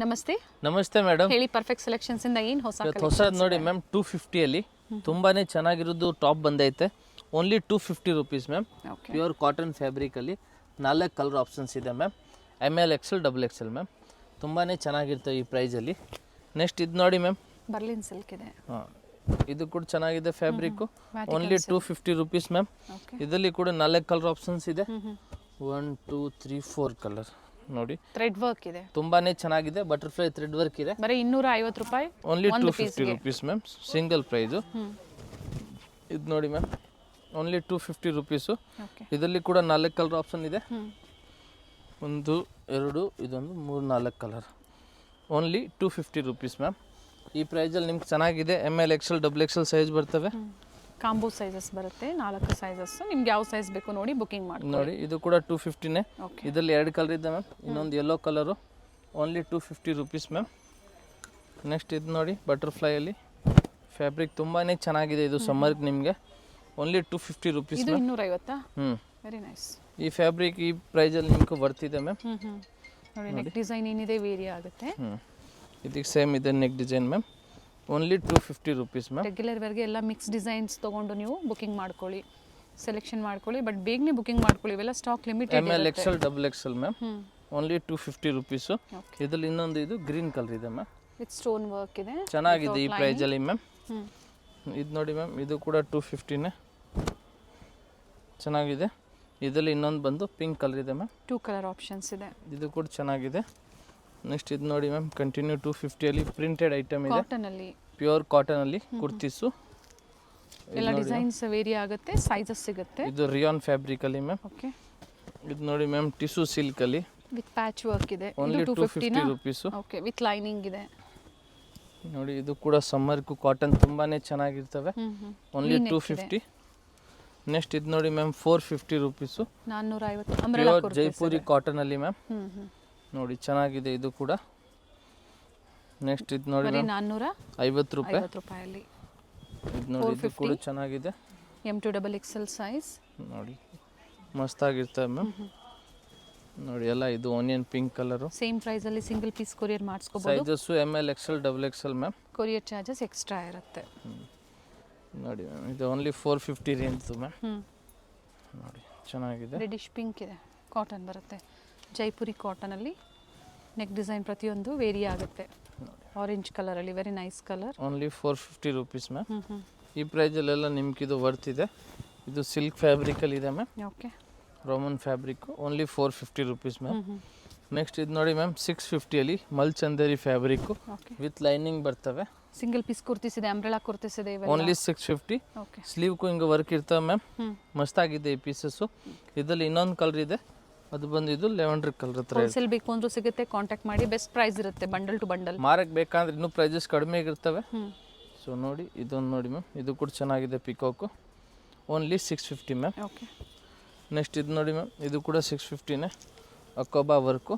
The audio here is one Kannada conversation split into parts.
ನಮಸ್ತೆ ನಮಸ್ತೆ ಮೇಡಮ್. ಹೇಳಿ, ಪರ್ಫೆಕ್ಟ್ ಸೆಲೆಕ್ಷನ್ಸ್ ಇಂದ ಏನು ಹೊಸದು ನೋಡಿ ಮ್ಯಾಮ್. 250 ಅಲ್ಲಿ ತುಂಬಾನೇ ಚೆನ್ನಾಗಿರೋದು ಟಾಪ್ ಬಂದೈತೆ. Only 250 rupees ma'am. Pure cotton fabric ಅಲ್ಲಿ 4 ಕಲರ್ ಆಪ್ಷನ್ಸ್ ಇದೆ ma'am. ML XL XXL ma'am. ತುಂಬಾನೇ ಚೆನ್ನಾಗಿರ್ತವೆ ಈ ಪ್ರೈಸ್ ಅಲ್ಲಿ. ನೆಕ್ಸ್ಟ್ ಇದು ನೋಡಿ ಮ್ಯಾಮ್, ಬರ್ಲಿನ್ ಸಿಲ್ಕ್ ಇದೆ. ಇದು ಕೂಡ ಚೆನ್ನಾಗಿದೆ ಫ್ಯಾಬ್ರಿಕ್. Only 250 rupees ma'am. ಇದರಲ್ಲಿ ಕೂಡ 4 ಕಲರ್ ಆಪ್ಷನ್ಸ್ ಇದೆ. 1 2 3 4 ಕಲರ್ ನೋಡಿ. ಥ್ರೆಡ್ ವರ್ಕ್ ಇದೆ, ತುಂಬಾನೇ ಚೆನ್ನಾಗಿದೆ. ಬಟರ್ಫ್ಲೈ ಥ್ರೆಡ್ ವರ್ಕ್ ಇದೆ. ಬರೀ 250 ರೂಪಾಯಿ. Only 250 rupees ma'am. Single price. ಇದು ನೋಡಿ ಮ್ಯಾಮ್, ಓನ್ಲಿ 250 ರುಪೀಸು. ಇದರಲ್ಲಿ ಕೂಡ 4 ಕಲರ್ ಆಪ್ಷನ್ ಇದೆ. 1 2 ಇದೊಂದು 3 4 ಕಲರ್. Only 250 rupees ma'am. ಈ ಪ್ರೈಸಲ್ಲಿ ನಿಮ್ಗೆ ಚೆನ್ನಾಗಿದೆ. ML XL XXL ಸೈಜ್ ಬರ್ತವೆ. ಕಾಂಬೋ ಸೈಜಸ್ ಬರುತ್ತೆ, 4 ಸೈಜಸ್. ನಿಮ್ಗೆ ಯಾವ ಸೈಜ್ ಬೇಕು ನೋಡಿ ಬುಕಿಂಗ್ ಮಾಡಿ. ನೋಡಿ ಇದು ಕೂಡ 250ನೇ. ಇದರಲ್ಲಿ 2 ಕಲರ್ ಇದೆ ಮ್ಯಾಮ್. ಇನ್ನೊಂದು yellow colour. Only 250 rupees ma'am. Next ಇದು ನೋಡಿ, ಬಟರ್ಫ್ಲೈಯಲ್ಲಿ ಫ್ಯಾಬ್ರಿಕ್ ತುಂಬಾ ಚೆನ್ನಾಗಿದೆ. ಇದು ಸಮ್ಮರ್ಗೆ ನಿಮಗೆ ಓನ್ಲಿ 250 ರುಪೀಸ್. ಇದು 250. Very nice. ಈ ಫ್ಯಾಬ್ರಿಕ್ ಈ ಪ್ರೈಸಲ್ಲಿ ನಿಮ್ಗೆ ಬರ್ತಿದೆ ಮ್ಯಾಮ್. ನೋಡಿ, ನೆಕ್ ಡಿಸೈನ್ ಏನಿದೆ ವೇರಿ ಆಗುತ್ತೆ. ಇದಕ್ಕೆ ಸೇಮ್ ಇದೆ neck design ma'am. Only 250 rupees ma'am. Regular ವೇರ್ಗೆ ಎಲ್ಲ ಮಿಕ್ಸ್ ಡಿಸೈನ್ಸ್ ತೊಗೊಂಡು ನೀವು ಬುಕಿಂಗ್ ಮಾಡ್ಕೊಳ್ಳಿ, ಸೆಲೆಕ್ಷನ್ ಮಾಡ್ಕೊಳ್ಳಿ. ಬಟ್ ಬೇಗನೆ ಬುಕಿಂಗ್ ಮಾಡ್ಕೊಳ್ಳಿ, ಇವೆಲ್ಲ stock limited. ML XL XXL ma'am. Only 250 rupees. ಇದರಲ್ಲಿ ಇನ್ನೊಂದು ಇದು ಗ್ರೀನ್ ಕಲರ್ ಇದೆ ಮ್ಯಾಮ್. ವಿತ್ ಸ್ಟೋನ್ ವರ್ಕ್ ಇದೆ, ಚೆನ್ನಾಗಿದೆ ಈ ಪ್ರೈಸಲ್ಲಿ ಮ್ಯಾಮ್. ಇದು ನೋಡಿ ಮ್ಯಾಮ್, ಇದು ಕೂಡ 250ನೇ. ಚೆನ್ನಾಗಿದೆ. ಇದರಲ್ಲಿ ಇನ್ನೊಂದು ಬಂದು ಪಿಂಕ್ ಕಲರ್ ಇದೆ ಮ್ಯಾಮ್. 2 ಕಲರ್ ಆಪ್ಷನ್ಸ್ ಇದೆ. ಇದು ಕೂಡ ಚೆನ್ನಾಗಿದೆ. ನೆಕ್ಸ್ಟ್ ಇದು ನೋಡಿ ಮ್ಯಾಮ್, ಕಂಟಿನ್ಯೂ 250 ಅಲ್ಲಿ ಪ್ರಿಂಟೆಡ್ ಐಟಮ್ ಇದೆ. ಕಾಟನ್ ಅಲ್ಲಿ, ಪ್ಯೂರ್ ಕಾಟನ್ ಅಲ್ಲಿ ಕುರ್ತೀಸು. ಎಲ್ಲ ಡಿಸೈನ್ಸ್ ವೇರಿ ಆಗುತ್ತೆ, ಸೈಜಸ್ ಸಿಗುತ್ತೆ. ಇದು ರಿಯಾನ್ ಫ್ಯಾಬ್ರಿಕ್ ಅಲ್ಲಿ ಮ್ಯಾಮ್. ಓಕೆ. ಇದು ನೋಡಿ ಮ್ಯಾಮ್, ಟಿಶ್ಯೂ ಸಿಲ್ಕ್ ಅಲ್ಲಿ ವಿತ್ ಪ್ಯಾಚ್ ವರ್ಕ್ ಇದೆ. Only 250 rupees. Okay, with lining ಇದೆ. ನೋಡಿ ಇದು ಕೂಡ ಸಮ್ಮರ್ಗೂ ಕಾಟನ್ ತುಂಬಾನೇ ಚೆನ್ನಾಗಿರ್ತವೆ. ಓನ್ಲಿ 250. ನೆಕ್ಸ್ಟ್ ಇದು ನೋಡಿ ma'am, 450 rupees. 450. Pure Jaipuri cotton ಅಲ್ಲಿ ಮ್ಯಾಮ್. ನೋಡಿ ಚೆನ್ನಾಗಿದೆ ಇದು ಕೂಡ. ನೆಕ್ಸ್ಟ್ ಇದು ನೋಡಿ 450 ರೂಪಾಯಲ್ಲಿ. ಇದು ನೋಡಿ, ಇದು ಕೂಡ ಚೆನ್ನಾಗಿದೆ. M2 XXL size. ನೋಡಿ ಮಸ್ತಾಗಿರ್ತವೆ ಮ್ಯಾಮ್. ನೋಡಿ ಎಲ್ಲ ಇದು onion pink colour. Same price ಅಲ್ಲಿ ಸಿಂಗಲ್ ಪೀಸ್ ಕೊರಿಯರ್ ಮಾಡಿಸ್ಕೋಬಹುದು. Sizes ML XL XXL ma'am. Courier charges extra ಇರುತ್ತೆ. ನೋಡಿ ಮ್ಯಾಮ್, ಇದು ಓನ್ಲಿ 450 ರೇಂಜ್ ಮ್ಯಾಮ್. ನೋಡಿ ಚೆನ್ನಾಗಿದೆ. ರೆಡಿಶ್ ಪಿಂಕ್ ಇದೆ, ಕಾಟನ್ ಬರುತ್ತೆ. ಜೈಪುರಿ ಕಾಟನ್ ಅಲ್ಲಿ ನೆಕ್ ಡಿಸೈನ್ ಪ್ರತಿಯೊಂದು ವೇರಿ ಆಗುತ್ತೆ. ಆರೆಂಜ್ ಕಲರ್ ಅಲ್ಲಿ very nice colour. Only 450 rupees ma'am. ಈ ಪ್ರೈಸಲ್ಲೆಲ್ಲ ನಿಮ್ಗೆ ಇದು ವರ್ತ್ ಇದೆ. ಇದು ಸಿಲ್ಕ್ ಫ್ಯಾಬ್ರಿಕಲ್ಲಿ ಇದೆ ma'am. Okay. Roman fabric. Only 450 rupees ma'am. Next ಇದು ನೋಡಿ ಮ್ಯಾಮ್, 650 ಅಲ್ಲಿ ಮಲ್ಚಂದೇರಿ ಫ್ಯಾಬ್ರಿಕ್ ವಿತ್ ಲೈನಿಂಗ್ ಬರ್ತವೆ. ಸಿಂಗಲ್ ಪೀಸ್ ಕುರ್ತೀಸ್ ಇದೆ, ಅಂಬ್ರೆಲಾ ಕುರ್ತೀಸ್ ಇದೆ. ಓನ್ಲಿ 650. ಸ್ಲೀವ್ಗೂ ಹಿಂಗೆ ವರ್ಕ್ ಇರ್ತವೆ ಮ್ಯಾಮ್. ಮಸ್ತಾಗಿದೆ ಈ ಪೀಸಸ್ಸು. ಇದರಲ್ಲಿ ಇನ್ನೊಂದು ಕಲರ್ ಇದೆ, ಅದು ಬಂದಿದ್ದು ಲೆವೆಂಡರ್ ಕಲರ್ ಹತ್ರ. ಹೋಲ್ಸೇಲ್ ಬೇಕು ಅಂದ್ರೂ ಸಿಗುತ್ತೆ, ಕಾಂಟ್ಯಾಕ್ಟ್ ಮಾಡಿ. ಬೆಸ್ಟ್ ಪ್ರೈಸ್ ಇರುತ್ತೆ, ಬಂಡಲ್ ಟು ಬಂಡಲ್. ಮಾರಕ್ಕೆ ಬೇಕಂದ್ರೆ ಇನ್ನೂ ಪ್ರೈಸಸ್ ಕಡಿಮೆ ಆಗಿರ್ತವೆ. ಸೊ ನೋಡಿ, ಇದೊಂದು ನೋಡಿ ಮ್ಯಾಮ್, ಇದು ಕೂಡ ಚೆನ್ನಾಗಿದೆ peacock. Only 650 ma'am. Okay. Next ಇದು ನೋಡಿ ಮ್ಯಾಮ್, ಇದು ಕೂಡ 650ನೇ. ಅಕೋಬಾ ವರ್ಕು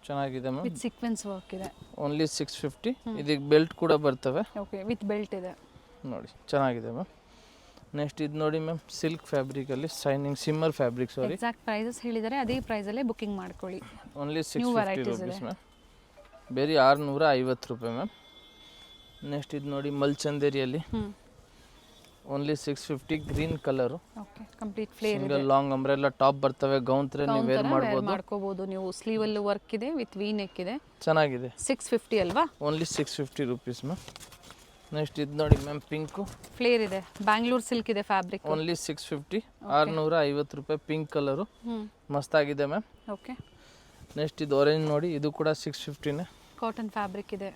ಚೆನ್ನಾಗಿದೆ ಮ್ಯಾಮ್. ವಿತ್ ಸೀಕ್ವೆನ್ಸ್ ವರ್ಕ್ ಇದೆ. ಓನ್ಲಿ 650. ಇದಕ್ಕೆ ಬೆಲ್ಟ್ ಕೂಡ ಬರ್ತವೆ. ಓಕೆ, ವಿತ್ ಬೆಲ್ಟ್ ಇದೆ. ನೋಡಿ ಚೆನ್ನಾಗಿದೆ ಮ್ಯಾಮ್. ನೆಕ್ಸ್ಟ್ ಇದು ನೋಡಿ ಮ್ಯಾಮ್, ಸಿಲ್ಕ್ ಫ್ಯಾಬ್ರಿಕಲ್ಲಿ shining shimmer fabric. Sorry, exact prices ಹೇಳಿದರೆ ಅದೇ ಪ್ರೈಸಲ್ಲೇ ಬುಕಿಂಗ್ ಮಾಡ್ಕೊಳ್ಳಿ. Only 650 rupees ma'am. ಬೇರೆ 650 ರೂಪಾಯಿ ಮ್ಯಾಮ್. ನೆಕ್ಸ್ಟ್ ಇದು ನೋಡಿ, ಮಲ್ಚಂದೇರಿಯಲ್ಲಿ only 650. Green colour. Okay, complete flare ಇದೆ. ಸಿಂಗಲ್ ಲಾಂಗ್ ಅಂಬ್ರೆಲ್ಲಾ ಟಾಪ್ ಬರ್ತವೆ. ಗೌನ್ ತರ ನೀವು ವೇರ್ ಮಾಡ್ಕೋಬಹುದು ನೀವು. ಸ್ಲೀವ್ ಅಲ್ಲಿ ವರ್ಕ್ ಇದೆ, ವಿತ್ ವಿ ನೆಕ್ ಇದೆ. ಚೆನ್ನಾಗಿದೆ. 650 ಅಲ್ವಾ? Only 650 rupees ma'am. ನೆಕ್ಸ್ಟ್ ಇದು ನೋಡಿ ಮ್ಯಾಮ್, ಪಿಂಕು ಫ್ಲೇರ್ ಇದೆ. ಬ್ಯಾಂಗ್ಳೂರ್ ಸಿಲ್ಕ್ ಇದೆ ಫ್ಯಾಬ್ರಿಕ್. ಓನ್ಲಿ 650. 650 ರೂಪಾಯಿ. ಪಿಂಕ್ ಕಲರು ಮಸ್ತಾಗಿದೆ ಮ್ಯಾಮ್. ಓಕೆ. ನೆಕ್ಸ್ಟ್ ಇದು ಆರೆಂಜ್ ನೋಡಿ, ಇದು ಕೂಡ 650ನೇ. ಕಾಟನ್ ಫ್ಯಾಬ್ರಿಕ್ ಇದೆ,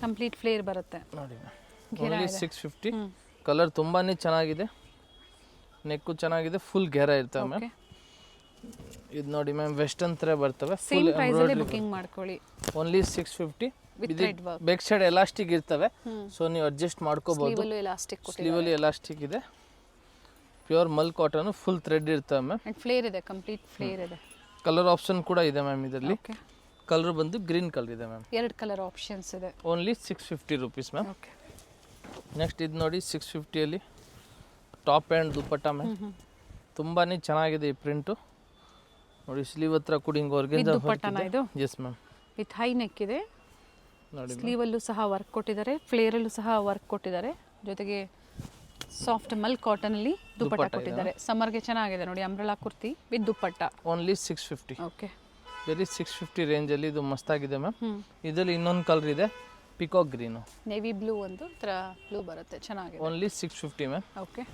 ಕಂಪ್ಲೀಟ್ ಫ್ಲೇರ್ ಬರುತ್ತೆ. ನೋಡಿ ಮ್ಯಾಮ್, ಓನ್ಲಿ 650. ಕಲರ್ ತುಂಬಾನೇ ಚೆನ್ನಾಗಿದೆ. ನೆಕ್ಕು ಚೆನ್ನಾಗಿದೆ, ಫುಲ್ ಗೆರ ಇರ್ತವೆ ಮ್ಯಾಮ್. ಇದು ನೋಡಿ ಮ್ಯಾಮ್, ವೆಸ್ಟರ್ನ್ ಥರ ಬರ್ತವೆ. ಸೇಮ್ ಪ್ರೈಸ್ ಅಲ್ಲಿ ಬುಕಿಂಗ್ ಮಾಡ್ಕೊಳ್ಳಿ. ಓನ್ಲಿ 650. ಬ್ಯಾಕ್ ಸೈಡ್ ಎಲಾಸ್ಟಿಕ್ ಇರ್ತವೆ, ಸೊ ನೀವು ಅಡ್ಜಸ್ಟ್ ಮಾಡ್ಕೋಬಹುದು. ಸ್ಲೀವಲ್ಲಿ ಎಲಾಸ್ಟಿಕ್ ಇದೆ. ಪ್ಯೂರ್ ಮಲ್ ಕಾಟನ್, ಫುಲ್ ಥ್ರೆಡ್ ಇರ್ತವೆ ಮ್ಯಾಮ್. ಫ್ಲೇರ್ ಇದೆ, ಕಂಪ್ಲೀಟ್ ಫ್ಲೇರ್ ಇದೆ. ಕಲರ್ ಆಪ್ಷನ್ ಕೂಡ ಇದೆ ಮ್ಯಾಮ್ ಇದರಲ್ಲಿ. ಕಲರ್ ಬಂದು ಗ್ರೀನ್ ಕಲರ್ ಇದೆ ಮ್ಯಾಮ್. 2 ಕಲರ್ ಆಪ್ಷನ್ಸ್ ಇದೆ. Only 650 rupees ma'am. ನೆಕ್ಸ್ಟ್ ಇದು ನೋಡಿ, 650 ಅಲ್ಲಿ ಟಾಪ್ ಆ್ಯಂಡ್ ದುಪ್ಪಟ್ಟ ಮ್ಯಾಮ್. ತುಂಬಾನೇ ಚೆನ್ನಾಗಿದೆ ಈ ಪ್ರಿಂಟು. ನೋಡಿ ಸ್ಲೀವ್ ಹತ್ರ ಕೂಡ ಹಿಂಗೆ ಆರ್ಗೆಂಜಾ. ದುಪ್ಪಟ್ಟನ ಇದು? Yes ma'am. With high neck ಇದೆ. ನೋಡಿ ಸ್ಲೀವಲ್ಲೂ ಸಹ ವರ್ಕ್ ಕೊಟ್ಟಿದ್ದಾರೆ, ಫ್ಲೇರಲ್ಲೂ ಸಹ ವರ್ಕ್ ಕೊಟ್ಟಿದ್ದಾರೆ. ಜೊತೆಗೆ ಸಾಫ್ಟ್ ಮಲ್ ಕಾಟನಲ್ಲಿ ದುಪ್ಪಟ್ಟ ಕೊಟ್ಟಿದ್ದಾರೆ. ಸಮ್ಮರ್ಗೆ ಚೆನ್ನಾಗಿದೆ ನೋಡಿ, umbrella kurti with dupatta. Only 650. Okay, ಬರೀ 650 ರೇಂಜಲ್ಲಿ ಇದು ಮಸ್ತಾಗಿದೆ ಮ್ಯಾಮ್. ಇದರಲ್ಲಿ ಇನ್ನೊಂದು ಕಲರ್ ಇದೆ, ಪಿಕಾಕ್ ಗ್ರೀನು, ನೇವಿ ಬ್ಲೂ ಒಂದು ಥರ ಬ್ಲೂ ಬರುತ್ತೆ, ಚೆನ್ನಾಗಿದೆ. Only 650 ma'am. ಓಕೆ,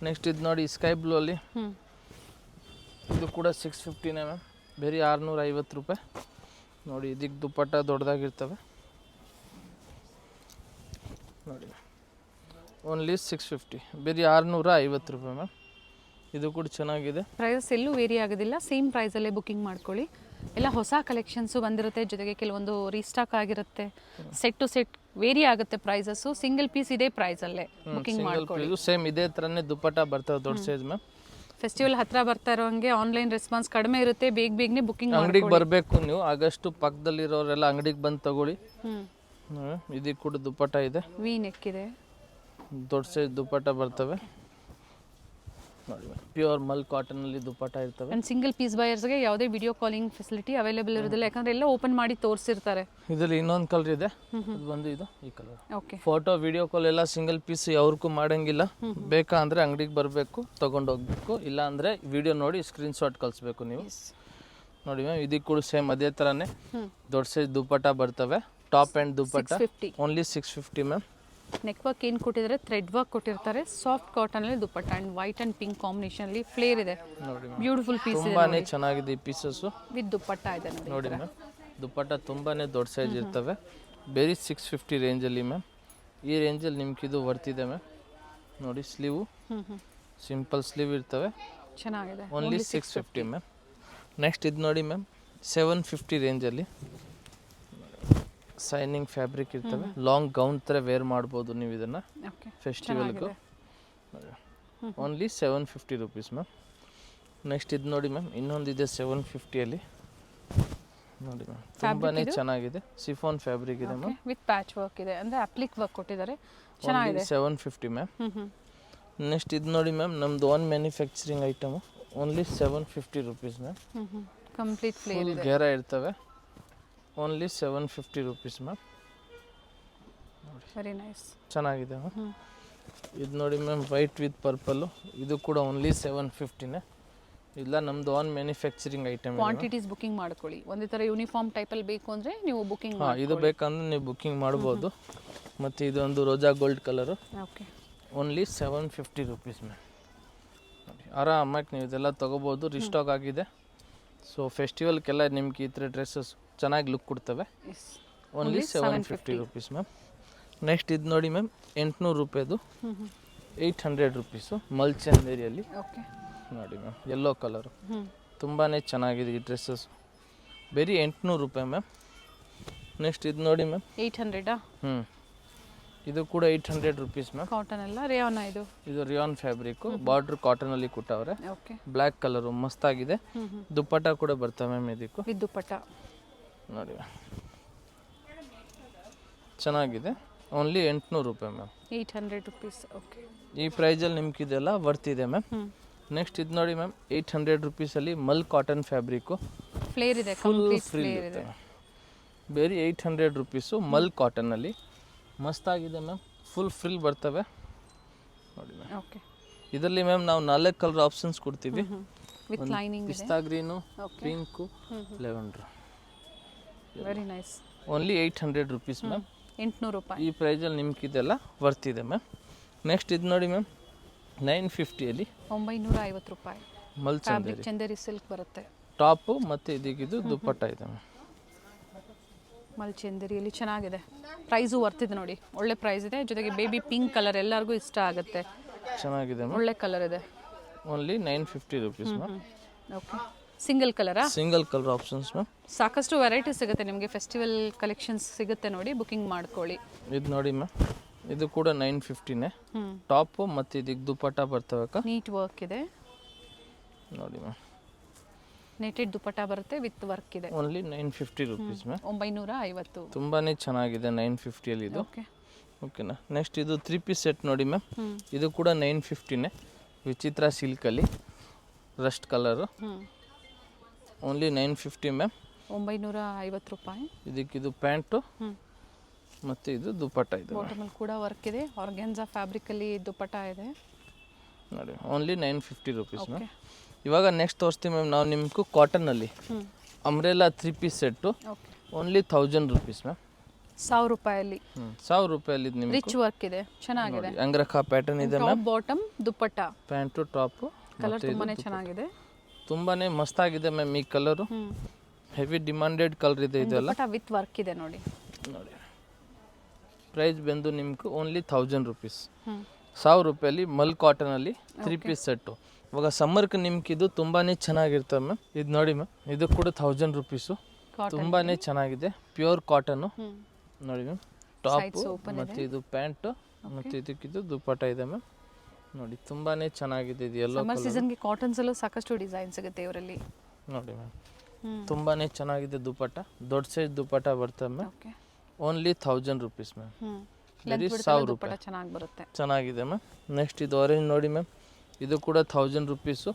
ನೆಕ್ಸ್ಟ್ ಇದು ನೋಡಿ ಸ್ಕೈ ಬ್ಲೂ ಅಲ್ಲಿ, ಇದು ಕೂಡ 650ನೇ ಮ್ಯಾಮ್. ಬರೀ 650 ರೂಪಾಯಿ. ನೋಡಿ ಇದಕ್ಕೆ ದುಪ್ಪಟ್ಟ ದೊಡ್ಡದಾಗಿರ್ತವೆ ನೋಡಿ, ಓನ್ಲಿ 650, ಬರೀ 650 ರೂಪಾಯಿ ಮ್ಯಾಮ್. ಇದು ಕೂಡ ಚೆನ್ನಾಗಿದೆ. ಪ್ರೈಸಸ್ ಎಲ್ಲೂ ವೇರಿ ಆಗೋದಿಲ್ಲ, ಸೇಮ್ ಪ್ರೈಸಲ್ಲೇ ಬುಕ್ಕಿಂಗ್ ಮಾಡ್ಕೊಳ್ಳಿ. ಎಲ್ಲ ಹೊಸ ಕಲೆಕ್ಷನ್ಸು ಬಂದಿರುತ್ತೆ, ಜೊತೆಗೆ ಕೆಲವೊಂದು ರೀಸ್ಟಾಕ್ ಆಗಿರುತ್ತೆ. ಸೆಟ್ ಟು ಸೆಟ್ ವೇರಿ ಆಗುತ್ತೆ ಪ್ರೈಸಸ್ಸು. ಸಿಂಗಲ್ ಪೀಸ್ ಇದೇ ಪ್ರೈಸಲ್ಲೇ ಬುಕ್ಕಿಂಗ್ ಮಾಡ್ಕೊಳ್ಳಿ. ಸೇಮ್ ಇದೇ ಥರನೇ ದುಪ್ಪಟ್ಟ ಬರ್ತವೆ ದೊಡ್ಡ ಸೈಜ್ ಮ್ಯಾಮ್. ಫೆಸ್ಟಿವಲ್ ಹತ್ರ ಬರ್ತಾ ಇರೋಂಗೆ ಆನ್ಲೈನ್ ರೆಸ್ಪಾನ್ಸ್ ಕಡಿಮೆ ಇರುತ್ತೆ, ಬೇಗನೆ ಬುಕ್ಕಿಂಗ್ ಅಂಗಡಿಗೆ ಬರಬೇಕು ನೀವು. ಆಗಸ್ಟ್ ಪಕ್ಕದಲ್ಲಿರೋರೆಲ್ಲ ಅಂಗಡಿಗೆ ಬಂದು ತಗೊಳ್ಳಿ. ಇದಕ್ಕೆ ಕೂಡ ದುಪ್ಪಟ್ಟ ಇದೆ, ವಿ ನೆಕ್ ಇದೆ, ದೊಡ್ಡ ಸೈಜ್ ದುಪ್ಪಟ್ಟ ಬರ್ತವೆ ನೋಡಿ. ಪ್ಯೂರ್ ಮಲ್ ಕಾಟನ್ ಅಲ್ಲಿ ದುಪ್ಪಟ್ಟ ಇರ್ತವೆ. ಅಂಡ್ ಸಿಂಗಲ್ ಪೀಸ್ ಬಯರ್ಸ್ಗೆ ಯಾವುದೇ ವಿಡಿಯೋ ಕಾಲಿಂಗ್ ಫೆಸಿಲಿಟಿ ಅವೈಲೇಬಲ್ ಇರೋದಿಲ್ಲ, ಯಾಕಂದ್ರೆ ಎಲ್ಲ ಓಪನ್ ಮಾಡಿ ತೋರಿಸಿರ್ತಾರೆ. ಇದರಲ್ಲಿ ಇನ್ನೊಂದು ಕಲರ್ ಇದೆ, ಇದು ಬಂದು ಇದು ಈ colour. Okay, photo video call ಎಲ್ಲ ಸಿಂಗಲ್ ಪೀಸ್ ಯಾವ್ರಿಗೂ ಮಾಡಂಗಿಲ್ಲ. ಬೇಕಾ ಅಂದ್ರೆ ಅಂಗಡಿಗೆ ಬರಬೇಕು, ತಗೊಂಡು ಹೋಗ್ಬೇಕು. ಇಲ್ಲ ಅಂದ್ರೆ ವಿಡಿಯೋ ನೋಡಿ ಸ್ಕ್ರೀನ್ಶಾಟ್ ಕಳಿಸ್ಬೇಕು ನೀವು. ನೋಡಿ ಮ್ಯಾಮ್, ಇದಕ್ಕೆ ಕೂಡ ಸೇಮ್ ಅದೇ ಥರನೇ ದೊಡ್ಡ ಸೈಜ್ ದುಪ್ಪಟ್ಟ ಬರ್ತವೆ. Top and dupatta only 650 ma'am. Neck work ಏನು ಕೊಟ್ಟಿದ್ದಾರೆ, ಥ್ರೆಡ್ ವರ್ಕ್ ಕೊಟ್ಟಿರ್ತಾರೆ. ಸಾಫ್ಟ್ ಕಾಟನಲ್ಲಿ dupatta and white and pink ಕಾಂಬಿನೇಷನಲ್ಲಿ ಫ್ಲೇರ್ ಇದೆ. ನೋಡಿ ಬ್ಯೂಟಿಫುಲ್ ಪೀಸ್ ಇದೆ, ತುಂಬಾನೇ ಚೆನ್ನಾಗಿದೆ ಈ ಪೀಸಸ್ ವಿತ್ ದುಪ್ಪಟ್ಟ ಇದೆ ನೋಡಿ ಮ್ಯಾಮ್. ದುಪ್ಪಟ್ಟ ತುಂಬಾನೇ ದೊಡ್ಡ ಸೈಜ್ ಇರ್ತವೆ. ಬೇರೆ 650 ರೇಂಜಲ್ಲಿ ಮ್ಯಾಮ್. ಈ ರೇಂಜಲ್ಲಿ ನಿಮ್ಗೆ ಇದು ವರ್ತಿದೆ ಮ್ಯಾಮ್. ನೋಡಿ ಸ್ಲೀವು ಸಿಂಪಲ್ ಸ್ಲೀವ್ ಇರ್ತವೆ, ಚೆನ್ನಾಗಿದೆ. Only 650 ma'am. ನೆಕ್ಸ್ಟ್ ಇದು ನೋಡಿ ಮ್ಯಾಮ್, 750 ರೇಂಜಲ್ಲಿ ಸೈನಿಂಗ್ ಫ್ಯಾಬ್ರಿಕ್ ಇರ್ತವೆ. ಲಾಂಗ್ ಗೌನ್ ಥರ ವೇರ್ ಮಾಡ್ಬೋದು ನೀವು ಇದನ್ನು ಫೆಸ್ಟಿವಲ್ಗೂ. Only 750 rupees ma'am. ನೆಕ್ಸ್ಟ್ ಇದು ನೋಡಿ ಮ್ಯಾಮ್, ಇನ್ನೊಂದಿದೆ 750ಅಲ್ಲಿ ನೋಡಿ ಮ್ಯಾಮ್. ತುಂಬಾನೇ ಚೆನ್ನಾಗಿದೆ, ಸಿಫಾನ್ ಫ್ಯಾಬ್ರಿಕ್ ಇದೆ ಮ್ಯಾಮ್, ವಿತ್ ಪ್ಯಾಚ್ ವರ್ಕ್ ಇದೆ, ಅಂದರೆ ಅಪ್ಲಿಕ್ ವರ್ಕ್ ಕೊಟ್ಟಿದ್ದಾರೆ, ಚೆನ್ನಾಗಿದೆ. 750 ಮ್ಯಾಮ್. ನೆಕ್ಸ್ಟ್ ಇದು ನೋಡಿ ಮ್ಯಾಮ್, ನಮ್ದು own manufacturing item. Only 750 rupees ma'am. Complete flare ಇದೆ, ಘೇರ ಇರ್ತವೆ. Only 750 rupees ma'am. Very nice, ಚೆನ್ನಾಗಿದೆ ಮ್ಯಾಮ್. ಇದು ನೋಡಿ ಮ್ಯಾಮ್, ವೈಟ್ ವಿತ್ ಪರ್ಪಲ್ಲು. ಇದು ಕೂಡ ಓನ್ಲಿ 750ನೇ. ಇಲ್ಲ ನಮ್ದು on manufacturing item. Quantities booking ಮಾಡ್ಕೊಳ್ಳಿ. ಒಂದೇ ಥರ ಯೂನಿಫಾರ್ಮ್ ಟೈಪಲ್ಲಿ ಬೇಕು ಅಂದರೆ ನೀವು ಬುಕ್ಕಿಂಗ್ ಇದು ಬೇಕಂದ್ರೆ ನೀವು ಬುಕ್ಕಿಂಗ್ ಮಾಡ್ಬೋದು. ಮತ್ತು ಇದೊಂದು ರೋಜಾ gold colour. Okay, only 750 rupees ma'am. ನೋಡಿ ಆರಾಮಾಗಿ ನೀವು ಇದೆಲ್ಲ ತೊಗೋಬೋದು. ರಿಸ್ಟಾಕ್ ಆಗಿದೆ. ಸೊ ಫೆಸ್ಟಿವಲ್ಗೆಲ್ಲ ನಿಮ್ಗೆ ಈ ಥರ ಡ್ರೆಸ್ಸಸ್ ಚೆನ್ನಾಗಿ ಲುಕ್ ಕೊಡ್ತವೆ. Only 750 rupees ma'am. ನೆಕ್ಸ್ಟ್ ಇದು ನೋಡಿ ಮ್ಯಾಮ್, 800 ರೂಪಾಯಿದು 800 ರುಪೀಸು ಮಲ್ಚಂದೇರಿಯಲ್ಲಿ. ಓಕೆ, ನೋಡಿ ಮ್ಯಾಮ್, ಯೆಲ್ಲೋ ಕಲರು. ತುಂಬಾ ಚೆನ್ನಾಗಿದೆ ಈ ಡ್ರೆಸ್ಸಸ್. ಬರೀ 800 ರೂಪಾಯಿ ಮ್ಯಾಮ್. ನೆಕ್ಸ್ಟ್ ಇದು ನೋಡಿ ಮ್ಯಾಮ್, 800. ಇದು ಕೂಡ 800 ರುಪೀಸ್ ಮ್ಯಾಮ್. ಕಾಟನ್ ಅಲ್ಲ, ರೇಯಾನ ಇದು ರಿಯಾನ್ ಫ್ಯಾಬ್ರಿಕ್ಕು. ಬಾರ್ಡ್ರ್ ಕಾಟನಲ್ಲಿ ಕೊಟ್ಟವ್ರೆ. ಓಕೆ, ಬ್ಲ್ಯಾಕ್ ಕಲರು ಮಸ್ತಾಗಿದೆ. ದುಪ್ಪಟ್ಟ ಕೂಡ ಬರ್ತವೆ ಮ್ಯಾಮ್ ಇದಕ್ಕೂ. ವಿತ್ ದುಪ್ಪಟ್ಟ ನೋಡಿ ಮ್ಯಾಮ್, ಚೆನ್ನಾಗಿದೆ. ಓನ್ಲಿ 800 ರೂಪಾಯಿ ಮ್ಯಾಮ್. 800 ರುಪೀಸ್. ಓಕೆ, ಈ ಪ್ರೈಸಲ್ಲಿ ನಿಮ್ಗೆ ಇದೆಲ್ಲ ವರ್ತಿದೆ ಮ್ಯಾಮ್. ನೆಕ್ಸ್ಟ್ ಇದು ನೋಡಿ ಮ್ಯಾಮ್, 800 ರುಪೀಸಲ್ಲಿ ಮಲ್ ಕಾಟನ್ ಫ್ಯಾಬ್ರಿಕ್ಕು. ಫ್ಲೇರ್ ಇದೆ, ಫುಲ್ ಕಂಪ್ಲೀಟ್ ಫ್ರಿಲ್ ಫ್ಲೇರ್ ಇದೆ. ಇದೆ. ಬೇರೆ 800 ರುಪೀಸು ಮಲ್ ಕಾಟನಲ್ಲಿ ಮಸ್ತಾಗಿದೆ ಮ್ಯಾಮ್. ಫುಲ್ ಫ್ರಿಲ್ ಬರ್ತವೆ ನೋಡಿ ಮ್ಯಾಮ್. ಓಕೆ, ಇದರಲ್ಲಿ ಮ್ಯಾಮ್ ನಾವು 4 ಕಲರ್ ಆಪ್ಷನ್ಸ್ ಕೊಡ್ತೀವಿ. ವಿತ್ ಲೈನಿಂಗ್ ಇದೆ, pista green, pink, lavender. Very nice. Only 800 rupees ma'am. 800 ರೂಪಾಯಿ. ಈ ಪ್ರೈಸಲ್ಲಿ ನಿಮ್ಗೆ ಇದೆಲ್ಲ ವರ್ತಿದೆ ಮ್ಯಾಮ್. ನೆಕ್ಸ್ಟ್ ಇದು ನೋಡಿ ಮ್ಯಾಮ್, 950ಅಲ್ಲಿ 950 ರೂಪಾಯಿ. ಮಲ್ ಫ್ಯಾಬ್ರಿಕ್ ಚಂದೇರಿ ಸಿಲ್ಕ್ ಬರುತ್ತೆ. ಟಾಪು ಮತ್ತು ಇದಕ್ಕಿದು ದುಪ್ಪಟ್ಟ ಇದೆ ಮ್ಯಾಮ್. ಮಲ್ ಚಂದೇರಿಯಲ್ಲಿ ಚೆನ್ನಾಗಿದೆ. ಪ್ರೈಸು ವರ್ತಿದೆ ನೋಡಿ, ಒಳ್ಳೆ ಪ್ರೈಸ್ ಇದೆ. ಜೊತೆಗೆ ಬೇಬಿ ಪಿಂಕ್ ಕಲರ್ ಎಲ್ಲರಿಗೂ ಇಷ್ಟ ಆಗುತ್ತೆ, ಚೆನ್ನಾಗಿದೆ ಮ್ಯಾಮ್. ಒಳ್ಳೆ ಕಲರ್ ಇದೆ. Only 950 rupees ma'am. Okay, single ಕಲರಾ? Single colour options ma'am. ಸಾಕಷ್ಟು ವೆರೈಟಿ ಸಿಗುತ್ತೆ ನಿಮಗೆ, ಫೆಸ್ಟಿವಲ್ ಕಲೆಕ್ಷನ್ಸ್ ಸಿಗುತ್ತೆ ನೋಡಿ, ಬುಕ್ಕಿಂಗ್ ಮಾಡ್ಕೊಳ್ಳಿ. ಇದು ನೋಡಿ ಮ್ಯಾಮ್, ಇದು ಕೂಡ 950ನೇ. ಟಾಪು ಮತ್ತು ಇದಕ್ಕೆ ದುಪ್ಪಟ್ಟ ಬರ್ತವೆ. ನೀಟ್ ವರ್ಕ್ ಇದೆ ನೋಡಿ ಮ್ಯಾಮ್. ನೆಟೆಡ್ ದುಪ್ಪಟ್ಟ ಬರುತ್ತೆ ವಿತ್ ವರ್ಕ್ ಇದೆ. Only 950 rupees ma'am. 950. ತುಂಬಾ ಚೆನ್ನಾಗಿದೆ 950ಅಲ್ಲಿ ಇದು. ಓಕೆ, ಓಕೆನಾ. ನೆಕ್ಸ್ಟ್ ಇದು 3 ಪೀಸ್ ಸೆಟ್ ನೋಡಿ ಮ್ಯಾಮ್. ಇದು ಕೂಡ 950ನೇ. ವಿಚಿತ್ರ ಸಿಲ್ಕಲ್ಲಿ ರಸ್ಟ್ ಕಲರು. Only 950 ma'am. 950 ರೂಪಾಯಿ. ಇದಕ್ಕಿದು ಪ್ಯಾಂಟು ಹ್ಞೂ ಮತ್ತು ಇದು ದುಪ್ಪಟ್ಟ ಇದೆ ಬಾಟಮಲ್ಲಿ ಕೂಡ ವರ್ಕ್ ಇದೆ. ಆರ್ಗ್ಯಾನ್ಸಾ ಫ್ಯಾಬ್ರಿಕಲ್ಲಿ ದುಪ್ಪಟ್ಟ ಇದೆ ನೋಡಿ. Only 950 rupees ma'am. ಓಕೆ ಇವಾಗ ನೆಕ್ಸ್ಟ್ ತೋರಿಸ್ತೀವಿ ಮ್ಯಾಮ್ ನಾವು ನಿಮ್ಗೆ ಕಾಟನಲ್ಲಿ ಹ್ಞೂ umbrella 3 piece set okay only 1000 rupees ma'am. 1000 ರೂಪಾಯಲ್ಲಿ 1000 ರೂಪಾಯಲ್ಲಿ ನಿಮ್ಗೆ ರಿಚ್ ವರ್ಕ್ ಇದೆ, ಚೆನ್ನಾಗಿದೆ. ಅಂಗ್ರಖಾ ಪ್ಯಾಟರ್ನ್ ಇದೆ ma'am. Top bottom dupatta pant top colour ತುಂಬಾನೇ ಚೆನ್ನಾಗಿದೆ. ತುಂಬಾನೇ ಮಸ್ತಾಗಿದೆ ಮ್ಯಾಮ್. ಈ ಕಲರು ಹೆವಿ ಡಿಮಾಂಡೆಡ್ ಕಲರ್ ಇದೆ ಇದೆಲ್ಲ. ದುಪ್ಪಟ್ಟ ವಿತ್ ವರ್ಕ್ ಇದೆ ನೋಡಿ. ನೋಡಿ ಪ್ರೈಸ್ ಬಂದು ನಿಮ್ಗೆ ಓನ್ಲಿ 1000 ರುಪೀಸ್. ಹ್ಞೂ 1000 ರೂಪಾಯಲ್ಲಿ ಮಲ್ ಕಾಟನಲ್ಲಿ 3 ಪೀಸ್ ಸೆಟ್ಟು. ಇವಾಗ ಸಮ್ಮರ್ಗೆ ನಿಮ್ಗೆ ಇದು ತುಂಬಾನೇ ಚೆನ್ನಾಗಿರ್ತವೆ ಮ್ಯಾಮ್. ಇದು ನೋಡಿ ಮ್ಯಾಮ್, ಇದು ಕೂಡ 1000 ರುಪೀಸು. ತುಂಬಾನೇ ಚೆನ್ನಾಗಿದೆ, ಪ್ಯೂರ್ ಕಾಟನ್ನು ನೋಡಿ ಮ್ಯಾಮ್. ಟಾಪು ಮತ್ತು ಇದು ಪ್ಯಾಂಟು ಮತ್ತು ಇದಕ್ಕಿದು ದುಪ್ಪಟ್ಟ ಇದೆ ಮ್ಯಾಮ್. ನೋಡಿ ತುಂಬಾನೇ ಚೆನ್ನಾಗಿದೆ. ಇದು ಎಲ್ಲೋ ಸಮ್ಮರ್ ಸೀಸನ್ಗೆ ಕಾಟನ್ಸ್ ಅಲ್ಲೂ ಸಾಕಷ್ಟು ಡಿಸೈನ್ ಸಿಗುತ್ತೆ ಇವರಲ್ಲಿ ನೋಡಿ ಮ್ಯಾಮ್. ತುಂಬಾನೇ ಚೆನ್ನಾಗಿದೆ ದುಪ್ಪಟ್ಟ. ದೊಡ್ಡ ಸೈಜ್ ದುಪ್ಪಟ್ಟ ಬರ್ತವೆ ma'am. Okay only 1000 rupees ma'am. Length ಬಿಡ್ತಾ 1000 ದುಪ್ಪಟ್ಟ ರೂಪಾಯಿ ಚೆನ್ನಾಗಿ ಬರುತ್ತೆ. ಚೆನ್ನಾಗಿದೆ ಮ್ಯಾಮ್. ನೆಕ್ಸ್ಟ್ ಇದು ಆರೆಂಜ್ ನೋಡಿ ಮ್ಯಾಮ್, ಇದು ಕೂಡ 1000 ರುಪೀಸು.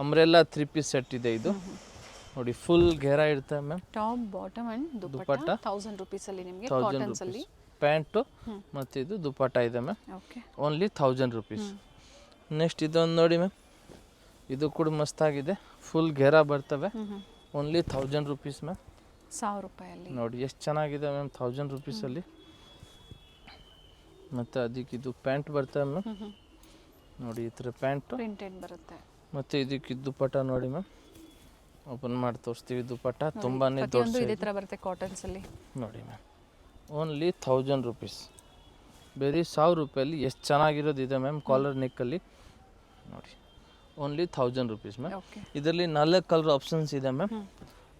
ಅಂಬ್ರೆಲ್ಲಾ 3 ಪೀಸ್ ಸೆಟ್ ಇದೆ ಇದು ನೋಡಿ. ಫುಲ್ ಘೇರ ಇರ್ತದೆ ma'am. Top bottom and dupatta 1000 rupees ಅಲ್ಲಿ ನಿಮಗೆ 1000 ಕಾಟನ್ಸ್ ಅಲ್ಲಿ. ರುಪೀಸ್ ಪ್ಯಾಂಟು ಮತ್ತು ಇದು ದುಪ್ಪಟ್ಟ ಇದೆ ma'am. Okay only 1000 rupees. Next ಇದೊಂದು ನೋಡಿ ಮ್ಯಾಮ್, ಇದು ಕೂಡ ಮಸ್ತಾಗಿದೆ. ಫುಲ್ ಘೇರ ಬರ್ತವೆ. Only 1000 rupees ma'am. 1000 ರೂಪಾಯಲ್ಲಿ ನೋಡಿ ಎಷ್ಟು ಚೆನ್ನಾಗಿದೆ ಮ್ಯಾಮ್ 1000 ರುಪೀಸಲ್ಲಿ. ಮತ್ತು ಅದಕ್ಕಿದು ಪ್ಯಾಂಟ್ ಬರ್ತವೆ ಮ್ಯಾಮ್. ನೋಡಿ ಈ ಥರ ಪ್ಯಾಂಟು ಪ್ರಿಂಟೆಡ್ ಬರುತ್ತೆ. ಮತ್ತು ಇದಕ್ಕಿದ್ದು ದುಪ್ಪಟ್ಟ ನೋಡಿ ಮ್ಯಾಮ್. ಓಪನ್ ಮಾಡಿ ತೋರಿಸ್ತೀವಿ. ದುಪ್ಪಟ್ಟ ತುಂಬಾ ದೊಡ್ಡ ಒಂದು ಇದೇ ಥರ ಬರುತ್ತೆ ಕಾಟನ್ಸ್ ಅಲ್ಲಿ ನೋಡಿ ಮ್ಯಾಮ್. Only 1000 rupees. ಬೇರೆ 1000 ರೂಪಾಯಲ್ಲಿ ಎಷ್ಟು ಚೆನ್ನಾಗಿರೋದು ಇದೆ ಮ್ಯಾಮ್. ಕಾಲರ್ ನೆಕ್ಕಲ್ಲಿ ನೋಡಿ. Only 1000 rupees ma'am. ಓಕೆ ಇದರಲ್ಲಿ 4 ಕಲರ್ ಆಪ್ಷನ್ಸ್ ಇದೆ ಮ್ಯಾಮ್.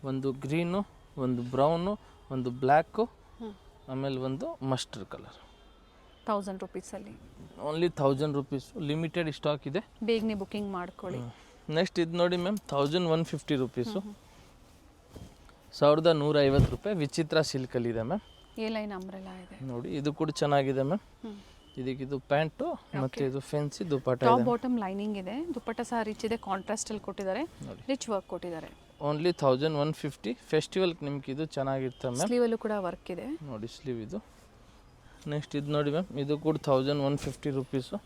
ಒಂದು ಗ್ರೀನು, ಒಂದು ಬ್ರೌನು, ಒಂದು ಬ್ಲ್ಯಾಕು, ಆಮೇಲೆ ಒಂದು ಮಸ್ಟರ್ಡ್ ಕಲರ್. 1000 ರೂಪೀಸ್ ಅಲ್ಲಿ ಓನ್ಲಿ 1000 ರುಪೀಸ್. ಲಿಮಿಟೆಡ್ ಸ್ಟಾಕ್ ಇದೆ, ಬೇಗನೆ ಬುಕಿಂಗ್ ಮಾಡ್ಕೊಳ್ಳಿ. ನೆಕ್ಸ್ಟ್ ಇದು ನೋಡಿ ಮ್ಯಾಮ್, 1150 ರುಪೀಸು. 1150 ರೂಪಾಯಿ. ವಿಚಿತ್ರ ಸಿಲ್ಕಲ್ಲಿ ಇದೆ ಮ್ಯಾಮ್. ಎ ಲೈನ್ ಅಂಬ್ರೆಲಾ ಇದೆ ನೋಡಿ. ಇದು ಕೂಡ ಚೆನ್ನಾಗಿದೆ ಮ್ಯಾಮ್. ಇದಕ್ಕಿದು ಪ್ಯಾಂಟು ಮತ್ತು ಇದು ಫೆನ್ಸಿ ದುಪ್ಪಟ್ಟ ಟಾಪ್ ಇದೆ. ಬಾಟಮ್ ಲೈನಿಂಗ್ ಇದೆ. ದುಪ್ಪಟ್ಟ ಸಹ ರಿಚ್ ಇದೆ, ಕಾಂಟ್ರಾಸ್ಟ್ ಅಲ್ಲಿ ಕೊಟ್ಟಿದ್ದಾರೆ, ರಿಚ್ ವರ್ಕ್ ಕೊಟ್ಟಿದ್ದಾರೆ. ಓನ್ಲಿ 1150. ಫೆಸ್ಟಿವಲ್ಗೆ ನಿಮ್ಗೆ ಇದು ಚೆನ್ನಾಗಿರ್ತದೆ ಮ್ಯಾಮ್. ಸ್ಲೀವ್ ಅಲ್ಲೂ ಕೂಡ ವರ್ಕ್ ಇದೆ ನೋಡಿ ಸ್ಲೀವ್ ಇದು. ನೆಕ್ಸ್ಟ್ ಇದು ನೋಡಿ ಮ್ಯಾಮ್, ಇದು ಕೂಡ 1150 ರುಪೀಸು.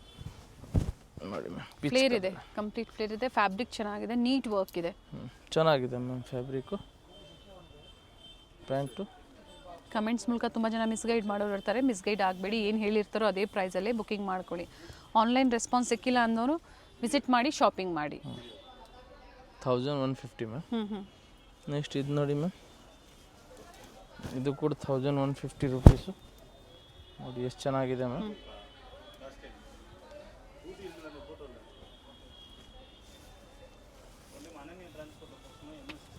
ನೋಡಿ ಮ್ಯಾಮ್ ಫ್ಲೇರ್ ಇದೆ, ಕಂಪ್ಲೀಟ್ ಫ್ಲೇರ್ ಇದೆ. ಫ್ಯಾಬ್ರಿಕ್ ಚೆನ್ನಾಗಿದೆ, ನೀಟ್ ವರ್ಕ್ ಇದೆ. ಚೆನ್ನಾಗಿದೆ ಮ್ಯಾಮ್ ಫ್ಯಾಬ್ರಿಕ್ಕು. ಪ್ಯಾಂಟು ಕಮೆಂಟ್ಸ್ ಮೂಲಕ ತುಂಬ ಜನ ಮಿಸ್ಗೈಡ್ ಮಾಡೋರು ಇರ್ತಾರೆ. ಮಿಸ್ಗೈಡ್ ಆಗಬೇಡಿ, ಏನು ಹೇಳಿರ್ತಾರೋ ಅದೇ ಪ್ರೈಸಲ್ಲೇ ಬುಕಿಂಗ್ ಮಾಡ್ಕೊಳ್ಳಿ. ಆನ್ಲೈನ್ ರೆಸ್ಪಾನ್ಸ್ ಸಿಕ್ಕಿಲ್ಲ ಅನ್ನೋರು ವಿಸಿಟ್ ಮಾಡಿ ಶಾಪಿಂಗ್ ಮಾಡಿ. 1150 ಮ್ಯಾಮ್. ನೆಕ್ಸ್ಟ್ ಇದು ನೋಡಿ ಮ್ಯಾಮ್, ಇದು ಕೂಡ 1150 ರುಪೀಸು. ನೋಡಿ ಎಷ್ಟು ಚೆನ್ನಾಗಿದೆ ಮ್ಯಾಮ್.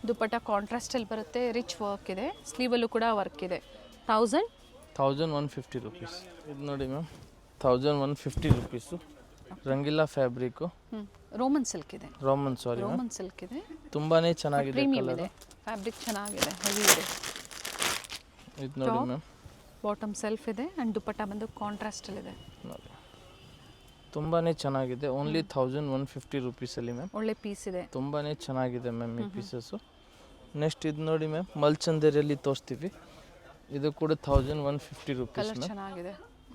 ದುಪ್ಪಟ್ಟ ಕಾಂಟ್ರಾಸ್ಟ್ ಅಲ್ಲಿ ಬರುತ್ತೆ, ರಿಚ್ ವರ್ಕ್ ಇದೆ. ಸ್ಲೀವಲ್ಲೂ ಕೂಡ ವರ್ಕ್ ಇದೆ. 1150 ರುಪೀಸ್. ಇದು ನೋಡಿ ಮ್ಯಾಮ್, 1150 ರುಪೀಸು. ರಂಗಿಲ್ಲ ಫ್ಯಾಬ್ರಿಕ್ಕು. ರೋಮನ್ ಸಿಲ್ಕ್ ಇದೆ. ರೋಮನ್ ಸಿಲ್ಕ್ ಇದೆ. ತುಂಬಾನೇ ಚೆನ್ನಾಗಿದೆ ಪ್ರೀಮಿಯಂ ಕಲರ್. ಇದೆ, ಫ್ಯಾಬ್ರಿಕ್ ಚೆನ್ನಾಗಿದೆ, ಹೆವಿ ಇದೆ. ಇದು ನೋಡಿ ಮ್ಯಾಮ್, ಬಾಟಮ್ ಸೆಲ್ಫ್ ಇದೆ ಅಂಡ್ ದುಪ್ಪಟ್ಟ ಬಂದು ಕಾಂಟ್ರಾಸ್ಟ್ ಅಲ್ಲಿ ಇದೆ. ನೋಡಿ ತುಂಬಾನೇ ಚೆನ್ನಾಗಿದೆ. ಓನ್ಲಿ 1150 ರುಪೀಸಲ್ಲಿ ಮ್ಯಾಮ್. ಒಳ್ಳೆ ಪೀಸ್ ಇದೆ, ತುಂಬಾನೇ ಚೆನ್ನಾಗಿದೆ ಮ್ಯಾಮ್ ಈ ಪೀಸಸ್ಸು. ನೆಕ್ಸ್ಟ್ ಇದು ನೋಡಿ ಮ್ಯಾಮ್, ಮಲ್ಚಂದೇರಿಯಲ್ಲಿ ತೋರಿಸ್ತೀವಿ. ಇದು ಕೂಡ 1150 ರುಪೀಸ್ ಕಲರ್ ಮ್ಯಾಮ್. ಚೆನ್ನಾಗಿದೆ,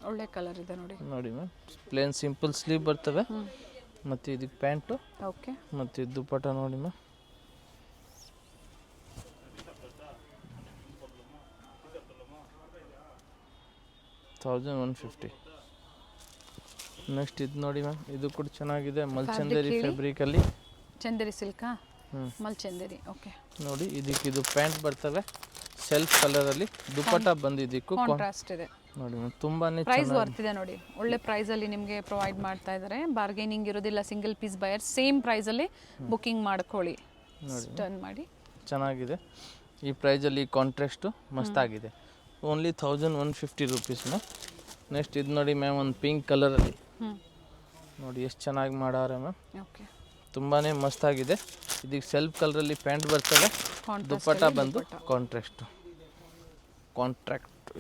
ಒಳ್ಳೆ ಕಲರ್ ಇದೆ ನೋಡಿ. ನೋಡಿ ಮ್ಯಾಮ್, ಪ್ಲೇನ್ ಸಿಂಪಲ್ ಸ್ಲೀವ್ ಬರ್ತವೆ. ಮತ್ತು ಇದಕ್ಕೆ ಪ್ಯಾಂಟು ಓಕೆ ಮತ್ತು ಇದು ದುಪ್ಪಟ್ಟ ನೋಡಿ ಮ್ಯಾಮ್. $1150. ನೆಕ್ಸ್ಟ್ ಇದು ನೋಡಿ ಮ್ಯಾಮ್, ಇದು ಕೂಡ ಚೆನ್ನಾಗಿದೆ. ಮಲ್ಚಂದೇರಿ ಫ್ಯಾಬ್ರಿಕಲ್ಲಿ. ಚಂದೇರಿ ಸಿಲ್ಕಾ? ಮಲ್ಚಂದೇರಿ. ಓಕೆ ನೋಡಿ, ಇದಕ್ಕಿದು ಪ್ಯಾಂಟ್ ಬರ್ತವೆ ಸೆಲ್ಫ್ ಕಲರಲ್ಲಿ. ದುಪ್ಪಟ್ಟ ಬಂದು ಇದಕ್ಕೂ ಕಾಂಟ್ರಾಸ್ಟ್ ಇದೆ ನೋಡಿ ಮ್ಯಾಮ್. ತುಂಬಾನೇ ಪ್ರೈಸ್ ವರ್ತ್ ಇದೆ ನೋಡಿ. ಒಳ್ಳೆ ಪ್ರೈಸಲ್ಲಿ ನಿಮಗೆ ಪ್ರೊವೈಡ್ ಮಾಡ್ತಾ ಇದ್ದಾರೆ. ಬಾರ್ಗೇನಿಂಗ್ ಇರೋದಿಲ್ಲ. ಸಿಂಗಲ್ ಪೀಸ್ ಬಯರ್ ಸೇಮ್ ಪ್ರೈಸಲ್ಲಿ ಬುಕಿಂಗ್ ಮಾಡ್ಕೊಳ್ಳಿ. ಟರ್ನ್ ಮಾಡಿ. ಚೆನ್ನಾಗಿದೆ ಈ ಪ್ರೈಸಲ್ಲಿ. ಕಾಂಟ್ರಾಸ್ಟು ಮಸ್ತಾಗಿದೆ. Only 1150 rupees ma'am. ನೆಕ್ಸ್ಟ್ ಇದು ನೋಡಿ ಮ್ಯಾಮ್, ಒಂದು ಪಿಂಕ್ ಕಲರಲ್ಲಿ. ನೋಡಿ ಎಷ್ಟು ಚೆನ್ನಾಗಿ ಮಾಡಾರೆ ಮ್ಯಾಮ್. ಓಕೆ ತುಂಬಾ ಮಸ್ತಾಗಿದೆ. ಇದಕ್ಕೆ ಸೆಲ್ಫ್ ಕಲರಲ್ಲಿ ಪ್ಯಾಂಟ್ ಬರ್ತವೆ. ದುಪ್ಪಟ್ಟ ಬಂದು ಕಾಂಟ್ರಾಕ್ಟ್.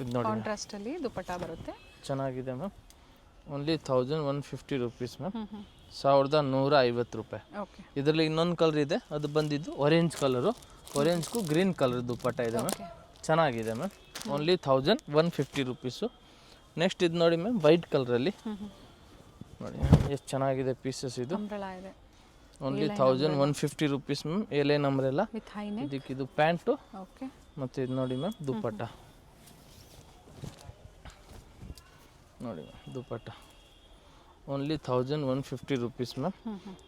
ಇದು ನೋಡಿ ಕಾಂಟ್ರಾಸ್ಟಲ್ಲಿ ದುಪ್ಪಟ್ಟ ಬರುತ್ತೆ. ಚೆನ್ನಾಗಿದೆ ಮ್ಯಾಮ್. Only 1150 rupees ma'am. 1150 ರೂಪಾಯಿ. ಓಕೆ ಇದರಲ್ಲಿ ಇನ್ನೊಂದು ಕಲರ್ ಇದೆ, ಅದು ಬಂದಿದ್ದು ಆರೆಂಜ್ ಕಲರು. ಆರೆಂಜ್ಗೂ ಗ್ರೀನ್ ಕಲರ್ ದುಪ್ಪಟ್ಟ ಇದೆ ಮ್ಯಾಮ್. ಚೆನ್ನಾಗಿದೆ ಮ್ಯಾಮ್. Only 1150 rupees. ನೆಕ್ಸ್ಟ್ ಇದು ನೋಡಿ ಮ್ಯಾಮ್, ವೈಟ್ ಕಲರಲ್ಲಿ ನೋಡಿ ಎಷ್ಟು ಚೆನ್ನಾಗಿದೆ ಪೀಸಸ್. ಇದು ಅಂಬ್ರೆಲಾ ಇದೆ. Only 1150 rupees ma'am. A line umbrella with high neck. ಇದಕ್ಕೆ ಇದು ಪ್ಯಾಂಟು. ಓಕೆ. ಮತ್ತು ಇದು ನೋಡಿ ಮ್ಯಾಮ್ ದುಪ್ಪಟ್ಟ ನೋಡಿ ಮ್ಯಾಮ್, ದುಪ್ಪಟ್ಟ ಓನ್ಲಿ 1150 ರುಪೀಸ್ ಮ್ಯಾಮ್.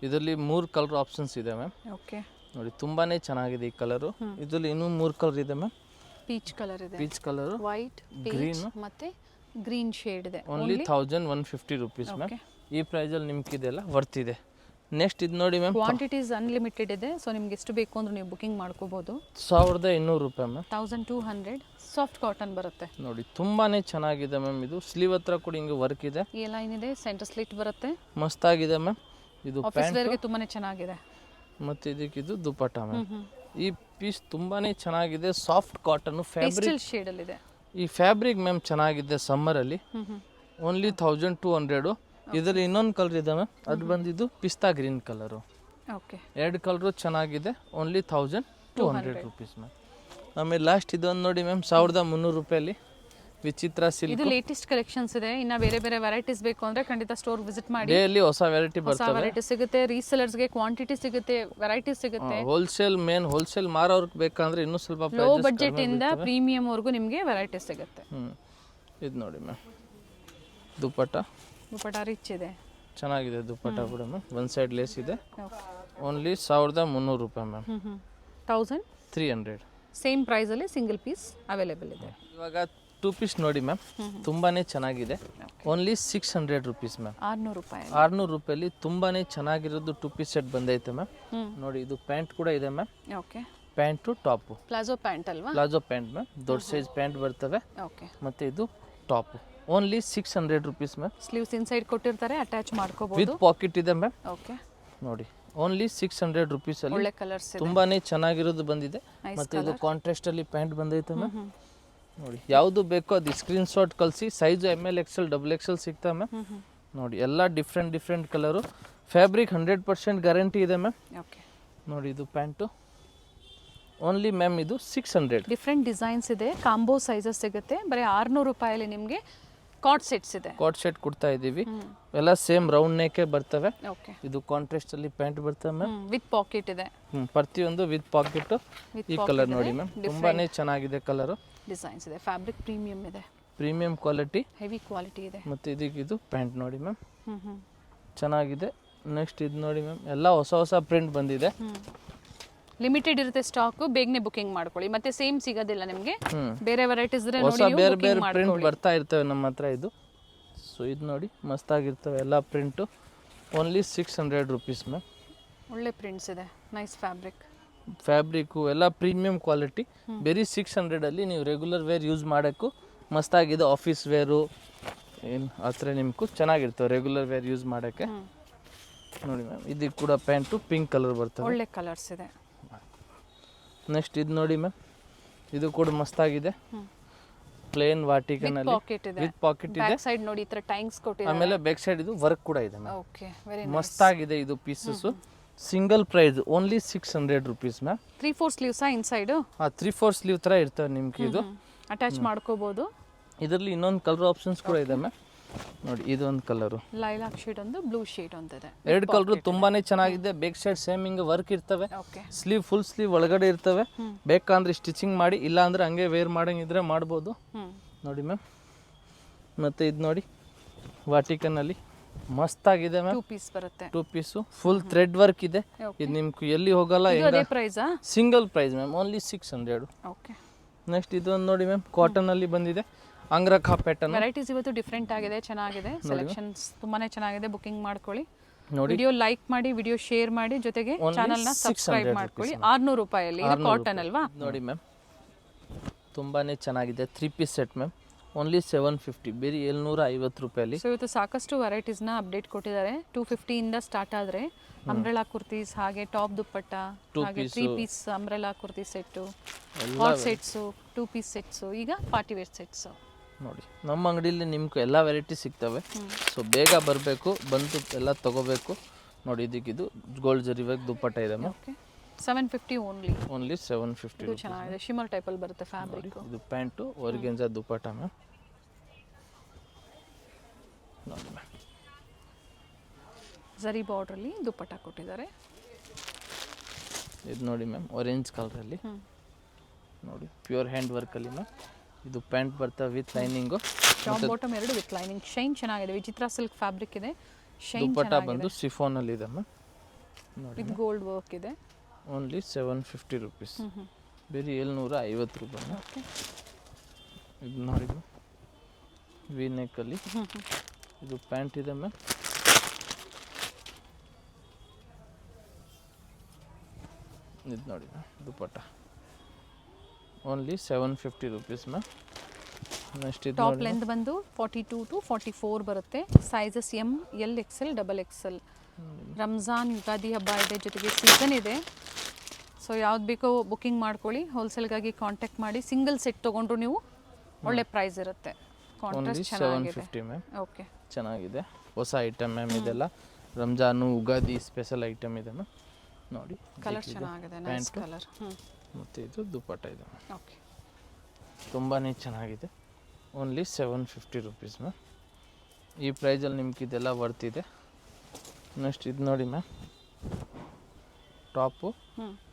ಇದರಲ್ಲಿ 3 ಕಲರ್ ಆಪ್ಷನ್ಸ್ ಇದೆ ಮ್ಯಾಮ್. ಓಕೆ. ನೋಡಿ ತುಂಬಾ ಚೆನ್ನಾಗಿದೆ ಈ ಕಲರು. ಇದರಲ್ಲಿ ಇನ್ನೂ 3 ಕಲರ್ ಇದೆ ಮ್ಯಾಮ್. ಪೀಚ್ ಕಲರ್ ಇದೆ, ಪೀಚ್ ಕಲರು, ವೈಟ್, ಗ್ರೀನ್ ಮತ್ತೆ ಗ್ರೀನ್ ಶೇಡ್ ಇದೆ. Only 1150 rupees ma'am. ಈ ಪ್ರೈಸಲ್ಲಿ ನಿಮ್ಗೆ ಇದೆಲ್ಲ ವರ್ತ್ ಇದೆ. ನೆಕ್ಸ್ಟ್ ಇದು ನೋಡಿ ಮ್ಯಾಮ್, ಕ್ವಾಂಟಿಟೀಸ್ ಅನ್ಲಿಮಿಟೆಡ್ ಇದೆ. ಸೊ ನಿಮ್ಗೆ ಎಷ್ಟು ಬೇಕು ಅಂದ್ರೆ ನೀವು ಬುಕಿಂಗ್ ಮಾಡ್ಕೋಬಹುದು. 1200 ರೂಪಾಯಿ ಮ್ಯಾಮ್. 1200 ಸಾಫ್ಟ್ ಕಾಟನ್ ಬರುತ್ತೆ. ನೋಡಿ ತುಂಬಾನೇ ಚೆನ್ನಾಗಿದೆ ಮ್ಯಾಮ್. ಇದು ಸ್ಲೀವ್ ಹತ್ರ ಕೂಡ ಹಿಂಗೆ ವರ್ಕ್ ಇದೆ. ಈ ಲೈನ್ ಇದೆ, ಸೆಂಟರ್ ಸ್ಲಿಟ್ ಬರುತ್ತೆ. ಮಸ್ತಾಗಿದೆ ಮ್ಯಾಮ್. ಇದು ಆಫೀಸ್ ವೇರ್ಗೆ ತುಂಬಾನೇ ಚೆನ್ನಾಗಿದೆ. ಮತ್ತು ಇದಕ್ಕೆ ಇದು ದುಪ್ಪಟ್ಟ ಮ್ಯಾಮ್. ಈ ಪೀಸ್ ತುಂಬಾನೇ ಚೆನ್ನಾಗಿದೆ. ಸಾಫ್ಟ್ ಕಾಟನ್ ಫ್ಯಾಬ್ರಿಕ್ ಶೇಡ್ ಅಲ್ಲಿ ಇದೆ. ಈ ಫ್ಯಾಬ್ರಿಕ್ ಮ್ಯಾಮ್ ಚೆನ್ನಾಗಿದೆ ಸಮ್ಮರಲ್ಲಿ. ಓನ್ಲಿ 1200. ಇದರಲ್ಲಿ ಇನ್ನೊಂದು ಕಲರ್ ಇದೆ ಮ್ಯಾಮ್, ಅದು ಬಂದಿದ್ದು ಪಿಸ್ತಾ ಗ್ರೀನ್ ಕಲರು. ಓಕೆ. 2 ಕಲರು ಚೆನ್ನಾಗಿದೆ. Only 1200 rupees ma'am. ಆಮೇಲೆ ಲಾಸ್ಟ್ ಇದೊಂದು ನೋಡಿ ಮ್ಯಾಮ್, 1300 ರೂಪಾಯಲ್ಲಿ ವಿಚಿತ್ರ ಸಿಲ್ಕ್. ಇದು ಲೇಟೆಸ್ಟ್ ಕಲೆಕ್ಷನ್ಸ್ ಇದೆ. ಇನ್ನ ಬೇರೆ ಬೇರೆ ವೆರೈಟೀಸ್ ಬೇಕು ಅಂದ್ರೆ ಖಂಡಿತ ಸ್ಟೋರ್ ವಿಸಿಟ್ ಮಾಡಿ. ಡೈಲಿ ಹೊಸ ವೆರೈಟಿ ಹೊಸ ಬರ್ತವೆ. ವೆರೈಟಿ ಸಿಗುತ್ತೆ. ರೀಸೆಲರ್ಸ್ಗೆ ಕ್ವಾಂಟಿಟಿ ಸಿಗುತ್ತೆ, ವೆರೈಟಿ ಸಿಗುತ್ತೆ. ಹೋಲ್ಸೇಲ್ ಮಾರೋರ್ಗೆ ಬೇಕಂದ್ರೆ ಇನ್ನೂ ಸ್ವಲ್ಪ ಲೋ ಬಡ್ಜೆಟ್ ಇಂದ ಪ್ರೀಮಿಯಂ ವರೆಗೂ ನಿಮಗೆ ವೆರೈಟಿ ಸಿಗುತ್ತೆ. ಇದು ನೋಡಿ ಮ್ಯಾಮ್, ದುಪ್ಪಟ್ಟ ರಿಚ್ ಇದೆ, ಚೆನ್ನಾಗಿದೆ ದುಪ್ಪಟ್ಟ ಕೂಡ ಮ್ಯಾಮ್. ಒಂದು ಸೈಡ್ ಲೇಸ್ ಇದೆ. ಓನ್ಲಿ 1300 ರೂಪಾಯಿ ಮ್ಯಾಮ್. 1300 ಸೇಮ್ ಪ್ರೈಸ್ ಅಲ್ಲಿ ಸಿಂಗಲ್ ಪೀಸ್ ಅವೈಲೇಬಲ್ ಇದೆ. ಇವಾಗ 2 ಪೀಸ್ ನೋಡಿ ಮ್ಯಾಮ್, ತುಂಬಾನೇ ಚೆನ್ನಾಗಿದೆ. Only 600 rupees ma'am. 600 ರೂಪಾಯಿ. 600 ರೂಪಾಯಲ್ಲಿ ತುಂಬಾನೇ ಚೆನ್ನಾಗಿರೋದು 2 ಪೀಸ್ ಸೆಟ್ ಬಂದೈತೆ ಮ್ಯಾಮ್. ನೋಡಿ ಇದು ಪ್ಯಾಂಟ್ ಕೂಡ ಇದೆ ma'am. Okay. Pant top, palazzo pant ಅಲ್ವಾ? Palazzo pant ma'am. ದೊಡ್ಡ ಸೈಜ್ ಪ್ಯಾಂಟ್ ಬರ್ತವೆ. ಓಕೆ. ಮತ್ತೆ ಇದು top. Only 600 rupees ma'am. Sleeves inside ಕೊಟ್ಟಿರ್ತಾರೆ, ಅಟ್ಯಾಚ್ ಮಾಡ್ಕೋಬಹುದು. ವಿತ್ ಪಾಕೆಟ್ ಇದೆ ಮ್ಯಾಮ್. ಓಕೆ. ನೋಡಿ ಓನ್ಲಿ 600 ರುಪೀಸ್ ಅಲ್ಲಿ ಒಳ್ಳೆ ಕಲರ್ಸ್ ಇದೆ, ತುಂಬಾನೇ ಚೆನ್ನಾಗಿರೋದು ಬಂದಿದೆ. ಮತ್ತೆ ಇದು ಕಾಂಟ್ರಾಸ್ಟ್ ಅಲ್ಲಿ ಪ್ಯಾಂಟ್ ಬಂದೈತೆ ಮ್ಯಾಮ್. ನೋಡಿ ಯಾವುದು ಬೇಕೋ ಅದು ಸ್ಕ್ರೀನ್ ಶಾಟ್ ಕಳಿಸಿ. ಸೈಜ್ ML XL XXL ಸಿಗ್ತಾ ಮ್ಯಾಮ್. ನೋಡಿ ಎಲ್ಲ ಡಿಫ್ರೆಂಟ್ ಕಲರು. ಫ್ಯಾಬ್ರಿಕ್ 100% ಗ್ಯಾರಂಟಿ ಇದೆ ಮ್ಯಾಮ್. ಓಕೆ. ನೋಡಿ ಇದು ಪ್ಯಾಂಟು. ಓನ್ಲಿ ಮ್ಯಾಮ್ ಇದು 600. ಡಿಫ್ರೆಂಟ್ ಡಿಸೈನ್ಸ್ ಇದೆ, ಕಾಂಬೋ ಸೈಜಸ್ ಸಿಗುತ್ತೆ. ಬರೀ 600 ರೂಪಾಯಲ್ಲಿ ನಿಮಗೆ ಕಾಟ್ ಸೆಟ್ಸ್ ಇದೆ. ಕಾಟ್ ಸೆಟ್ ಕೊಡ್ತಾ ಇದ್ದೀವಿ. ಎಲ್ಲ ಸೇಮ್ ರೌಂಡ್ ನೆಕ್ ಬರ್ತವೆ. ಓಕೆ. ಇದು ಕಾಂಟ್ರಾಸ್ಟ್ ಅಲ್ಲಿ ಪ್ಯಾಂಟ್ ಬರ್ತವೆ ಮ್ಯಾಮ್. ವಿತ್ ಪಾಕೆಟ್ ಇದೆ. ಪ್ರತಿಯೊಂದು ವಿತ್ ಪಾಕೆಟ್. ಈ ಕಲರ್ ನೋಡಿ ಮ್ಯಾಮ್, ತುಂಬಾನೇ ಚೆನ್ನಾಗಿದೆ ಕಲರು. ಡಿಸೈನ್ಸ್ ಇದೆ, ಫ್ಯಾಬ್ರಿಕ್ ಪ್ರೀಮಿಯಂ ಇದೆ, ಪ್ರೀಮಿಯಂ ಕ್ವಾಲಿಟಿ, ಹೆವಿ ಕ್ವಾಲಿಟಿ ಇದೆ. ಮತ್ತೆ ಇದಕ್ಕೆ ಇದು ಪ್ಯಾಂಟ್ ನೋಡಿ ಮ್ಯಾಮ್, ಚೆನ್ನಾಗಿದೆ. ನೆಕ್ಸ್ಟ್ ಇದು ನೋಡಿ ಮ್ಯಾಮ್, ಎಲ್ಲ ಹೊಸ ಪ್ರಿಂಟ್ ಬಂದಿದೆ. ಲಿಮಿಟೆಡ್ ಇರುತ್ತೆ ಸ್ಟಾಕ್, ಬೇಗನೆ ಬುಕಿಂಗ್ ಮಾಡ್ಕೊಳ್ಳಿ. ಮತ್ತೆ ಸೇಮ್ ಸಿಗೋದಿಲ್ಲ ನಿಮಗೆ, ಬೇರೆ ವೆರೈಟೀಸ್ ಇದ್ರೆ ಹೊಸ ಬೇರೆ ಪ್ರಿಂಟ್ ಬರ್ತಾ ಇರ್ತವೆ ನಮ್ಮ ಹತ್ರ. ಇದು ಸೊ ಇದು ನೋಡಿ ಮಸ್ತಾಗಿರ್ತವೆ ಎಲ್ಲ ಪ್ರಿಂಟು. Only 600 rupees ma'am. ಒಳ್ಳೆ ಪ್ರಿಂಟ್ಸ್ ಇದೆ, ನೈಸ್ ಫ್ಯಾಬ್ರಿಕ್ಕು ಎಲ್ಲ ಪ್ರೀಮಿಯಂ ಕ್ವಾಲಿಟಿ. ಬರೀ 600 ಅಲ್ಲಿ ನೀವು ರೆಗ್ಯುಲರ್ ವೇರ್ ಯೂಸ್ ಮಾಡೋಕ್ಕೂ ಮಸ್ತಾಗಿದೆ. ಆಫೀಸ್ ವೇರು ಏನು ಆ ಥರ ನಿಮ್ಗೂ ಚೆನ್ನಾಗಿರ್ತವೆ ರೆಗ್ಯುಲರ್ ವೇರ್ ಯೂಸ್ ಮಾಡೋಕ್ಕೆ. ನೋಡಿ ಮ್ಯಾಮ್, ಇದಕ್ಕೆ ಕೂಡ ಪ್ಯಾಂಟು ಪಿಂಕ್ ಕಲರ್ ಬರ್ತವೆ, ಒಳ್ಳೆ ಕಲರ್ಸ್ ಇದೆ. ನೆಕ್ಸ್ಟ್ ಇದು ನೋಡಿ ಮ್ಯಾಮ್, ಇದು ಕೂಡ ಮಸ್ತಾಗಿದೆ. ಪ್ಲೇನ್ ವಾಟಿಕನ್ ಅಲ್ಲಿ ವಿತ್ ಪಾಕೆಟ್ ಇದೆ. ಬ್ಯಾಕ್ ಸೈಡ್ ನೋಡಿ ಈ ತರ ಟ್ಯಾಂಕ್ಸ್ ಕೊಟ್ಟಿದ್ದಾರೆ. ಆಮೇಲೆ ಬ್ಯಾಕ್ ಸೈಡ್ ಇದು ವರ್ಕ್ ಕೂಡ ಇದೆ ಮ್ಯಾಮ್. ಓಕೆ, ವೆರಿ ಮಸ್ತಾಗಿದೆ ಇದು pieces. Single price only 600 rupees ma'am. 3/4 sleeves inside. 3/4 sleeve ತರ ಇರ್ತವೆ ನಿಮ್ಗೆ. ಇದು ಅಟ್ಯಾಚ್ ಮಾಡ್ಕೋಬಹುದು. ಇದರಲ್ಲಿ ಇನ್ನೊಂದು ಕಲರ್ ಆಪ್ಷನ್ಸ್ ಕೂಡ ಇದೆ ಮ್ಯಾಮ್. ನೋಡಿ ಇದೊಂದು ಕಲರು, ಲೈಲಾಕ್ ಶೇಡ್ ಒಂದು, ಬ್ಲೂ ಶೇಡ್ ಒಂದು ಇದೆ. 2 ಕಲರ್ ತುಂಬಾನೇ ಚೆನ್ನಾಗಿದೆ. ಬ್ಯಾಕ್ ಸೈಡ್ ಸೇಮ್ ಹಿಂಗೆ ವರ್ಕ್ ಇರ್ತವೆ. ಸ್ಲೀವ್ ಫುಲ್ ಸ್ಲೀವ್ ಒಳಗಡೆ ಇರ್ತವೆ. ಬೇಕಂದ್ರೆ ಸ್ಟಿಚಿಂಗ್ ಮಾಡಿ, ಇಲ್ಲ ಅಂದ್ರೆ ಹಂಗೆ ವೇರ್ ಮಾಡಂಗಿದ್ರೆ ಮಾಡ್ಬೋದು. ನೋಡಿ ಮ್ಯಾಮ್, ಮತ್ತೆ ಇದು ನೋಡಿ ವಾಟಿಕನ್ ಅಲ್ಲಿ ಮಸ್ತಾಗಿದೆ ಮ್ಯಾಮ್. 2 ಪೀಸ್ ಬರುತ್ತೆ. 2 ಪೀಸು ಫುಲ್ ಥ್ರೆಡ್ ವರ್ಕ್ ಇದೆ. ಇದು ನಿಮ್ಗೆ ಎಲ್ಲಿ ಹೋಗಲ್ಲ. Single price ma'am, only 600. Okay. Next ಇದೊಂದು ನೋಡಿ ಮ್ಯಾಮ್, ಕಾಟನ್ ಅಲ್ಲಿ ಬಂದಿದೆ. ಅಂಗ್ರಖಾ ಪ್ಯಾಟರ್ನ್ ವೆರೈಟೀಸ್ ಇವತ್ತು ಡಿಫ್ರೆಂಟ್ ಆಗಿದೆ, ಚೆನ್ನಾಗಿದೆ. ಸೆಲೆಕ್ಷನ್ಸ್ ತುಂಬಾನೇ ಚೆನ್ನಾಗಿದೆ. ಬುಕಿಂಗ್ ಮಾಡ್ಕೊಳ್ಳಿ. ವಿಡಿಯೋ ಲೈಕ್ ಮಾಡಿ, ವಿಡಿಯೋ ಶೇರ್ ಮಾಡಿ, ಜೊತೆಗೆ ಚಾನಲ್ ನ ಸಬ್ಸ್ಕ್ರೈಬ್ ಮಾಡ್ಕೊಳ್ಳಿ. 600 ರೂಪಾಯಲ್ಲಿ ಕಾಟನ್ ಅಲ್ವಾ? ನೋಡಿ ಮ್ಯಾಮ್, ತುಂಬಾನೇ ಚೆನ್ನಾಗಿದೆ. 3 ಪೀಸ್ ಸೆಟ್ ಮ್ಯಾಮ್, ಓನ್ಲಿ 750, ಬೇರೆ 750 ರೂಪಾಯಲ್ಲಿ. ಸೊ ಇವತ್ತು ಸಾಕಷ್ಟು ವೆರೈಟೀಸ್ ನ ಅಪ್ಡೇಟ್ ಕೊಟ್ಟಿದ್ದಾರೆ. 250 ಇಂದ ಸ್ಟಾರ್ಟ್ ಆದ್ರೆ ಅಂಬ್ರೆಲಾ ಕುರ್ತೀಸ್, ಹಾಗೆ ಟಾಪ್ ದುಪ್ಪಟ್ಟ, ಹಾಗೆ 3 piece umbrella kurti set, hot sets, 2 piece sets, ಈಗ ಪಾರ್ಟಿ ವೇರ್ ಸೆಟ್ಸು. ನೋಡಿ ನಮ್ಮ ಅಂಗಡಿಯಲ್ಲಿ ನಿಮ್ಗೆ ಎಲ್ಲ ವೆರೈಟಿ ಸಿಗ್ತವೆ. ಸೊ ಬೇಗ ಬರಬೇಕು, ಬಂದು ಎಲ್ಲ ತಗೋಬೇಕು. ನೋಡಿ ಇದಕ್ಕೆ ಇದು ಗೋಲ್ಡ್ ಜರಿ ವರ್ಕ್ ದುಪ್ಪಟ್ಟ ಇದೆ ಮ್ಯಾಮ್. 750 ಓನ್ಲಿ. ಓನ್ಲಿ 750 ಇದು ಚೆನ್ನಾಗಿದೆ, ಶಿಮರ್ ಟೈಪಲ್ಲಿ ಬರುತ್ತೆ ಫ್ಯಾಬ್ರಿಕ್. ಇದು ಪ್ಯಾಂಟು ಒರ್ಗೆಂಜಾ ದುಪಟ್ಟ ಮ್ಯಾಮ್. ನೋಡಿ ಮ್ಯಾಮ್, ಝರಿ ಬಾರ್ಡ್ರಲ್ಲಿ ದುಪ್ಪಟ್ಟ ಕೊಟ್ಟಿದ್ದಾರೆ. ಇದು ನೋಡಿ ಮ್ಯಾಮ್, ಆರೆಂಜ್ ಕಲರಲ್ಲಿ ನೋಡಿ, ಪ್ಯೂರ್ ಹ್ಯಾಂಡ್ ವರ್ಕಲ್ಲಿ ಮ್ಯಾಮ್. ಇದು ಪ್ಯಾಂಟ್ ಬರ್ತವೆ ವಿತ್ ಲೈನಿಂಗು, ಟಾಪ್ ಬಾಟಮ್ ಎರಡು ವಿತ್ ಲೈನಿಂಗ್. ಶೈನ್ ಚೆನ್ನಾಗಿದೆ, ವಿಚಿತ್ರ ಸಿಲ್ಕ್ ಫ್ಯಾಬ್ರಿಕ್ ಇದೆ. ಶೈನ್ ದುಪಟ್ಟ ಬಂದು ಸಿಫಾನಲ್ಲಿ ಇದೆ ಮ್ಯಾಮ್. ನೋಡಿ ವಿತ್ ಗೋಲ್ಡ್ ವರ್ಕ್ ಇದೆ. ಓನ್ಲಿ 750 ರುಪೀಸ್, ಬೇರೆ 750 ರೂಪಾಯಿ. ಓಕೆ, ಇದು ನೋಡಿ ಮ್ಯಾಮ್, ವಿ ನೆಕ್ಕಲ್ಲಿ ಇದು ಪ್ಯಾಂಟ್ ಇದೆ ಮ್ಯಾಮ್. ಇದು ನೋಡಿ ma'am, dupatta only 750 rupees ma'am. Next ಇದು ಟಾಪ್ ಲೆಂತ್ ಬಂದು 42 to 44 ಬರುತ್ತೆ. Sizes M, L, XL, XXL. Ramzan Ugadi ಹಬ್ಬ ಇದೆ, ಜೊತೆಗೆ ಸೀಸನ್ ಇದೆ. ಸೊ ಯಾವ್ದು ಬೇಕೋ ಬುಕ್ಕಿಂಗ್ ಮಾಡ್ಕೊಳ್ಳಿ. ಹೋಲ್ಸೇಲ್ಗಾಗಿ ಕಾಂಟ್ಯಾಕ್ಟ್ ಮಾಡಿ. ಸಿಂಗಲ್ ಸೆಟ್ ತೊಗೊಂಡ್ರು ನೀವು ಒಳ್ಳೆ ಪ್ರೈಸ್ ಇರುತ್ತೆ. ಓನ್ಲಿ ಕಾಂಟ್ರಾಸ್ಟ್ ಚೆನ್ನಾಗಿದೆ. 750 ಮ್ಯಾಮ್. ಓಕೆ, ಚೆನ್ನಾಗಿದೆ, ಹೊಸ ಐಟಮ್ ಮ್ಯಾಮ್. ಇದೆಲ್ಲ ರಂಜಾನು ಉಗಾದಿ ಸ್ಪೆಷಲ್ ಐಟಮ್ ಇದೆ ಮ್ಯಾಮ್. ನೋಡಿ, ಕಲರ್ ಚೆನ್ನಾಗಿದೆ, ನೈಸ್ ಕಲರ್. ಮತ್ತು ಇದು ದುಪಟ್ಟ ಇದೆ ಮ್ಯಾಮ್. ಓಕೆ, ತುಂಬಾ ಚೆನ್ನಾಗಿದೆ. Only 750 rupees ma'am. ಈ ಪ್ರೈಸಲ್ಲಿ ನಿಮ್ಗೆ ಇದೆಲ್ಲ ವರ್ತಿದೆ. ನೆಕ್ಸ್ಟ್ ಇದು ನೋಡಿ ಮ್ಯಾಮ್, ಟಾಪು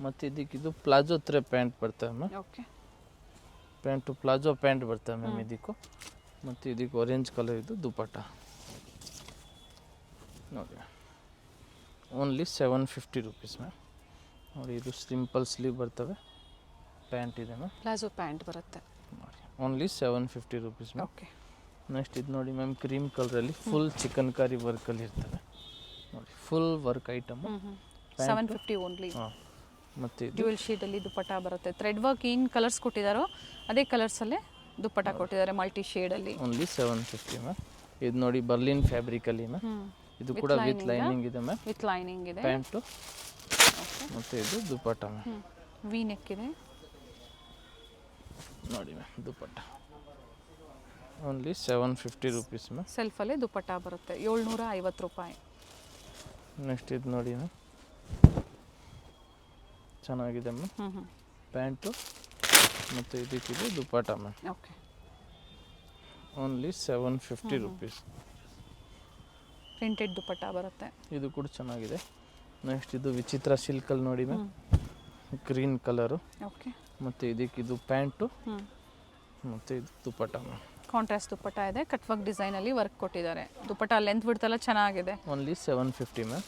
ಮತ್ತು ಇದಕ್ಕಿದು ಪ್ಲಾಜೋ ಥರ ಪ್ಯಾಂಟ್ ಬರ್ತವೆ ma'am. Okay, pant palazzo pant ಬರ್ತವೆ ಮ್ಯಾಮ್ ಇದಕ್ಕೂ. ಮತ್ತು ಇದಕ್ಕೆ ಆರೆಂಜ್ ಕಲರ್ ಇದು ದುಪಟ್ಟ ನೋಡಿ. Only 750 rupees ma'am. ನೋಡಿ, ಇದು ಸಿಂಪಲ್ ಸ್ಲೀವ್ ಬರ್ತವೆ, ಪ್ಯಾಂಟ್ ಇದೆ ಮ್ಯಾಮ್. ಪ್ಲಾಜೋ ಪ್ಯಾಂಟ್ ಬರುತ್ತೆ. ನೋಡಿ, only 750 rupees ma'am. Okay, next ಇದು ನೋಡಿ ಮ್ಯಾಮ್, ಕ್ರೀಮ್ ಕಲರಲ್ಲಿ ಫುಲ್ ಚಿಕನ್ ಕಾರಿ ವರ್ಕಲ್ಲಿ ಇರ್ತವೆ ನೋಡಿ, ಫುಲ್ ವರ್ಕ್ ಐಟಮು. 750 ಓನ್ಲಿ. ಹಾಂ, ಮತ್ತು ಇದು ಡ್ಯೂಯಲ್ ಶೇಡಲ್ಲಿ ದುಪ್ಪಟ್ಟ ಬರುತ್ತೆ. ಥ್ರೆಡ್ ವರ್ಕ್ ಏನು ಕಲರ್ಸ್ ಕೊಟ್ಟಿದ್ದಾರೋ ಅದೇ ಕಲರ್ಸಲ್ಲೇ ದುಪ್ಪಟ್ಟ ಕೊಟ್ಟಿದ್ದಾರೆ, ಮಲ್ಟಿ ಶೇಡಲ್ಲಿ. Only 750 ma'am. ಇದು ನೋಡಿ, ಬರ್ಲಿನ್ ಫ್ಯಾಬ್ರಿಕಲ್ಲಿ ಮ್ಯಾಮ್. ಇದು ಕೂಡ ವಿತ್ ಲೈನಿಂಗ್ ಇದೆ ಮ್ಯಾಮ್. ವಿತ್ ಲೈನಿಂಗ್ ಇದೆ. ಪ್ಯಾಂಟು ಮತ್ತು ಇದು ದುಪಟ್ಟ ಮ್ಯಾಮ್. ವಿ ನೆಕ್ ಇದೆ. ನೋಡಿ ma'am, dupatta only 750 rupees ma'am. ಸೆಲ್ಫಲ್ಲೇ ದುಪ್ಪಟ್ಟ ಬರುತ್ತೆ, 750 ರೂಪಾಯಿ. ನೆಕ್ಸ್ಟ್ ಇದು ನೋಡಿ ಮ್ಯಾಮ್, ಚೆನ್ನಾಗಿದೆ ಮ್ಯಾಮ್. ಪ್ಯಾಂಟು ಮತ್ತು ಇದಕ್ಕಿದು dupatta ma'am. Okay, only 750 rupees. Printed dupatta ಬರುತ್ತೆ. ಇದು ಕೂಡ ಚೆನ್ನಾಗಿದೆ. ನೆಕ್ಸ್ಟ್ ಇದು ವಿಚಿತ್ರ ಸಿಲ್ಕಲ್ಲಿ ನೋಡಿ ಮ್ಯಾಮ್, ಗ್ರೀನ್ ಕಲರು. ಓಕೆ, ಮತ್ತು ಇದಕ್ಕಿದು ಪ್ಯಾಂಟು ಮತ್ತು ಇದು ದುಪಟ್ಟ ಮ್ಯಾಮ್. ಕಾಂಟ್ರಾಸ್ಟ್ ದುಪ್ಪಟ್ಟ ಇದೆ, ಕಟ್ ವರ್ಕ್ ಡಿಸೈನಲ್ಲಿ ವರ್ಕ್ ಕೊಟ್ಟಿದ್ದಾರೆ. ದುಪ್ಪಟ್ಟ ಲೆಂತ್ ಬಿಡ್ತಲ್ಲ ಚೆನ್ನಾಗಿದೆ. Only 750 ma'am.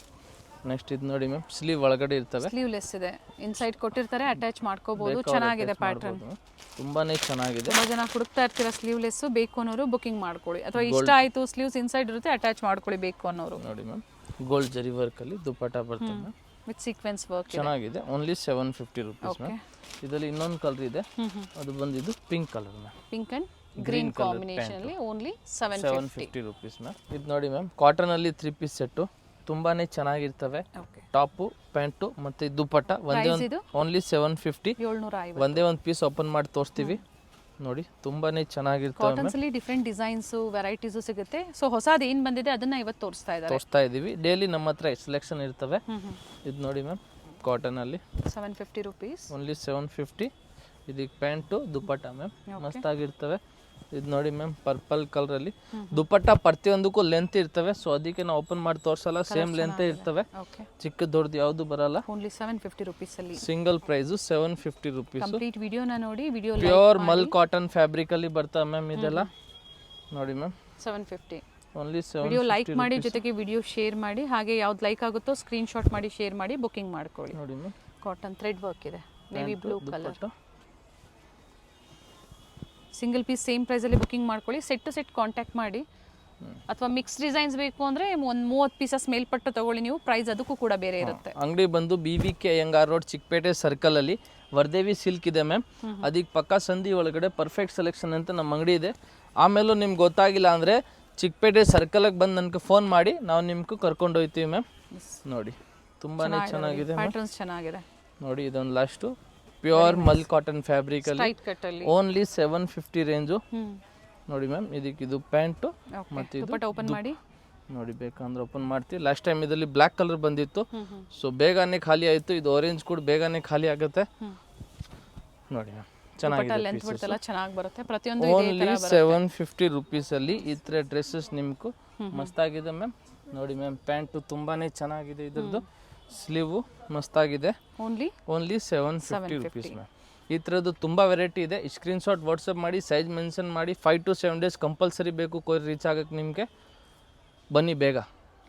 ನೆಕ್ಸ್ಟ್ ಇದು ನೋಡಿ ಮ್ಯಾಮ್, ಸ್ಲೀವ್ ಒಳಗಡೆ ಇರ್ತವೆ, ಸ್ಲೀವ್ಲೆಸ್ ಇದೆ. ಇನ್ಸೈಡ್ ಕೊಟ್ಟಿರ್ತಾರೆ, ಅಟ್ಯಾಚ್ ಮಾಡ್ಕೋಬಹುದು. ಚೆನ್ನಾಗಿದೆ ಪ್ಯಾಟರ್ನ್, ತುಂಬಾ ಚೆನ್ನಾಗಿದೆ. ತುಂಬ ಜನ ಹುಡುಕ್ತಾ ಇರ್ತೀರಾ ಸ್ಲೀವ್ಲೆಸ್ ಬೇಕು ಅನ್ನೋರು ಬುಕಿಂಗ್ ಮಾಡ್ಕೊಳ್ಳಿ, ಅಥವಾ ಇಷ್ಟ ಆಯಿತು ಸ್ಲೀವ್ಸ್ ಇನ್ಸೈಡ್ ಇರುತ್ತೆ ಅಟ್ಯಾಚ್ ಮಾಡ್ಕೊಳ್ಳಿ ಬೇಕು ಅನ್ನೋರು. ನೋಡಿ ಮ್ಯಾಮ್, ಗೋಲ್ಡ್ ಜರಿ ವರ್ಕಲ್ಲಿ ದುಪಟ್ಟ ಬರ್ತದೆ ಮ್ಯಾಮ್, ವಿತ್ ಸೀಕ್ವೆನ್ಸ್ ವರ್ಕ್. ಚೆನ್ನಾಗಿದೆ. Only 750 rupees ma'am. ಇದರಲ್ಲಿ ಇನ್ನೊಂದು ಕಲರ್ ಇದೆ, ಅದು ಬಂದಿದ್ದು pink colour ma'am. Pink and green combination ಅಲ್ಲಿ ಓನ್ಲಿ 750 ರುಪೀಸ್ ಮ್ಯಾಮ್. ಇದು ನೋಡಿ ಮ್ಯಾಮ್, ಕಾಟನ್ ಅಲ್ಲಿ 3 ಪೀಸ್ ಸೆಟ್ಟು ತುಂಬಾನೇ ಚೆನ್ನಾಗಿರ್ತವೆ. ಓಕೆ, ಟಾಪು, ಪ್ಯಾಂಟು ಮತ್ತು ದುಪಟ್ಟ ಒಂದೇ ಒಂದು. ಓನ್ಲಿ 750. 750. ಒಂದೇ ಒಂದು ಪೀಸ್ ಓಪನ್ ಮಾಡಿ ತೋರಿಸ್ತೀವಿ ನೋಡಿ, ತುಂಬಾನೇ ಚೆನ್ನಾಗಿರ್ತವೆ. ಕಾಟನ್ಸ್ ಅಲ್ಲಿ ಡಿಫ್ರೆಂಟ್ ಡಿಸೈನ್ಸ್ ವೆರೈಟೀಸು ಸಿಗುತ್ತೆ. ಸೊ ಹೊಸದು ಏನು ಬಂದಿದೆ ಅದನ್ನ ಇವತ್ತು ತೋರಿಸ್ತಾ ಇದೀವಿ. ಡೈಲಿ ನಮ್ಮ ಹತ್ರ ಸೆಲೆಕ್ಷನ್ ಇರ್ತವೆ. ಇದು ನೋಡಿ ಮ್ಯಾಮ್, ಕಾಟನ್ ಅಲ್ಲಿ 750 ರುಪೀಸ್. ಓನ್ಲಿ 750. ಇದಕ್ಕೆ ಪ್ಯಾಂಟು ದುಪಟ್ಟ ಮ್ಯಾಮ್ ಮಸ್ತಾಗಿರ್ತವೆ. ಇದು ನೋಡಿ ಮ್ಯಾಮ್, ಪರ್ಪಲ್ ಕಲರಲ್ಲಿ ದುಪಟ್ಟ ಪ್ರತಿಯೊಂದಕ್ಕೂ ಲೆಂತ್ ಇರ್ತವೆ. ಸೊ ಅದಕ್ಕೆ ನಾವು ಓಪನ್ ಮಾಡಿ ತೋರಿಸಲ್ಲ, ಸೇಮ್ ಲೆಂತ್ ಇರ್ತವೆ. ಚಿಕ್ಕ ದೊಡ್ಡದು ಯಾವುದು ಬರಲ್ಲ. ಓನ್ಲಿ 750 ರುಪೀಸ್ ಅಲ್ಲಿ ಸಿಂಗಲ್ ಪ್ರೈಸ್ 750 ರುಪೀಸ್. ಕಂಪ್ಲೀಟ್ ವಿಡಿಯೋನ ನೋಡಿ. ವಿಡಿಯೋ ಪ್ಯೂರ್ ಮಲ್ ಕಾಟನ್ ಫ್ಯಾಬ್ರಿಕ್ ಅಲ್ಲಿ ಬರ್ತವೆ ಮ್ಯಾಮ್ ಇದೆಲ್ಲ. ನೋಡಿ ಮ್ಯಾಮ್, 750. ಓನ್ಲಿ ವಿಡಿಯೋ ಲೈಕ್ ಮಾಡಿ, ಜೊತೆಗೆ ವಿಡಿಯೋ ಶೇರ್ ಮಾಡಿ. ಹಾಗೆ ಯಾವ್ದು ಲೈಕ್ ಆಗುತ್ತೋ ಸ್ಕ್ರೀನ್ ಶಾಟ್ ಮಾಡಿ ಶೇರ್ ಮಾಡಿ ಬುಕಿಂಗ್ ಮಾಡ್ಕೊಳ್ಳಿ. ನೋಡಿ ಮ್ಯಾಮ್, ಕಾಟನ್ ಥ್ರೆಡ್ ವರ್ಕ್ ಇದೆ, navy blue colour. Single piece same ಪ್ರೈಸಲ್ಲಿ ಬುಕಿಂಗ್ ಮಾಡ್ಕೊಳ್ಳಿ. ಸೆಟ್ ಟು ಸೆಟ್ ಕಾಂಟ್ಯಾಕ್ಟ್ ಮಾಡಿ, ಅಥವಾ ಮಿಕ್ಸ್ ಡಿಸೈನ್ಸ್ ಬೇಕು ಅಂದರೆ ಒಂದು 30 ಪೀಸಸ್ ಮೇಲ್ಪಟ್ಟು ತಗೊಳ್ಳಿ ನೀವು. ಪ್ರೈಸ್ ಅದಕ್ಕೂ ಕೂಡ ಬೇರೆ ಇರುತ್ತೆ. ಅಂಗಡಿ ಬಂದು BVK Iyengar road, Chickpet circle ಅಲ್ಲಿ ವರ್ದೇವಿ ಸಿಲ್ಕ್ ಇದೆ ಮ್ಯಾಮ್. ಅದಕ್ಕೆ ಪಕ್ಕ ಸಂಧಿ ಒಳಗಡೆ ಪರ್ಫೆಕ್ಟ್ ಸೆಲೆಕ್ಷನ್ ಅಂತ ನಮ್ಮ ಅಂಗಡಿ ಇದೆ. ಆಮೇಲೂ ನಿಮ್ಗೆ ಗೊತ್ತಾಗಿಲ್ಲ ಅಂದರೆ ಚಿಕ್ಕಪೇಟೆ ಸರ್ಕಲ್ಗೆ ಬಂದು ನನಗೆ ಫೋನ್ ಮಾಡಿ, ನಾವು ನಿಮ್ಗೆ ಕರ್ಕೊಂಡು ಹೋಗ್ತೀವಿ ಮ್ಯಾಮ್. ನೋಡಿ, ತುಂಬಾನೇ ಚೆನ್ನಾಗಿದೆ, ಪ್ಯಾಟರ್ನ್ಸ್ ಚೆನ್ನಾಗಿದೆ. ನೋಡಿ, ಇದೊಂದು ಲಾಸ್ಟು ಪ್ಯೂರ್ ಮಲ್ ಕಾಟನ್ ಫ್ಯಾಬ್ರಿಕ್ ಅಲ್ಲಿ ಟೈಟ್ ಕಟ್ ಅಲ್ಲಿ ಓನ್ಲಿ 750 ರೇಂಜು. ನೋಡಿ ಮ್ಯಾಮ್, ಇದಕ್ಕೆ ಇದು ಪ್ಯಾಂಟು ಮತ್ತು ಇದು ದುಪಟ್ಟ ಓಪನ್ ಮಾಡಿ. ನೋಡಿ ಬೇಕಂದ್ರೆ ಓಪನ್ ಮಾಡ್ತೀವಿ. ಲಾಸ್ಟ್ ಟೈಮ್ ಇದರಲ್ಲಿ ಬ್ಲ್ಯಾಕ್ ಕಲರ್ ಬಂದಿತ್ತು, ಸೊ ಬೇಗನೆ ಖಾಲಿ ಆಯಿತು. ಇದು ಆರೆಂಜ್ ಕೂಡ ಬೇಗನೆ ಖಾಲಿ ಆಗುತ್ತೆ. ನೋಡಿ ಚೆನ್ನಾಗಿದೆ, ಲೆಂತ್ ಬಿಡ್ತಲ್ಲ ಚೆನ್ನಾಗಿ ಬರುತ್ತೆ. ಪ್ರತಿಯೊಂದು ಓನ್ಲಿ 750 ರುಪೀಸಲ್ಲಿ ಈ ಥರ ಡ್ರೆಸ್ಸಸ್ ನಿಮ್ಗೂ ಮಸ್ತಾಗಿದೆ ಮ್ಯಾಮ್. ನೋಡಿ ಮ್ಯಾಮ್, ಪ್ಯಾಂಟು ತುಂಬಾ ಚೆನ್ನಾಗಿದೆ, ಇದ್ರದ್ದು ಸ್ಲೀವು ಮಸ್ತಾಗಿದೆ. Only 750 rupees ma'am. ಈ ಥರದ್ದು ತುಂಬ ವೆರೈಟಿ ಇದೆ. ಸ್ಕ್ರೀನ್ಶಾಟ್ ವಾಟ್ಸಪ್ ಮಾಡಿ, ಸೈಜ್ ಮೆನ್ಷನ್ ಮಾಡಿ. 5 to 7 days ಕಂಪಲ್ಸರಿ ಬೇಕು ಕೊರಿಯರ್ ರೀಚ್ ಆಗೋಕ್ಕೆ ನಿಮಗೆ. ಬನ್ನಿ ಬೇಗ,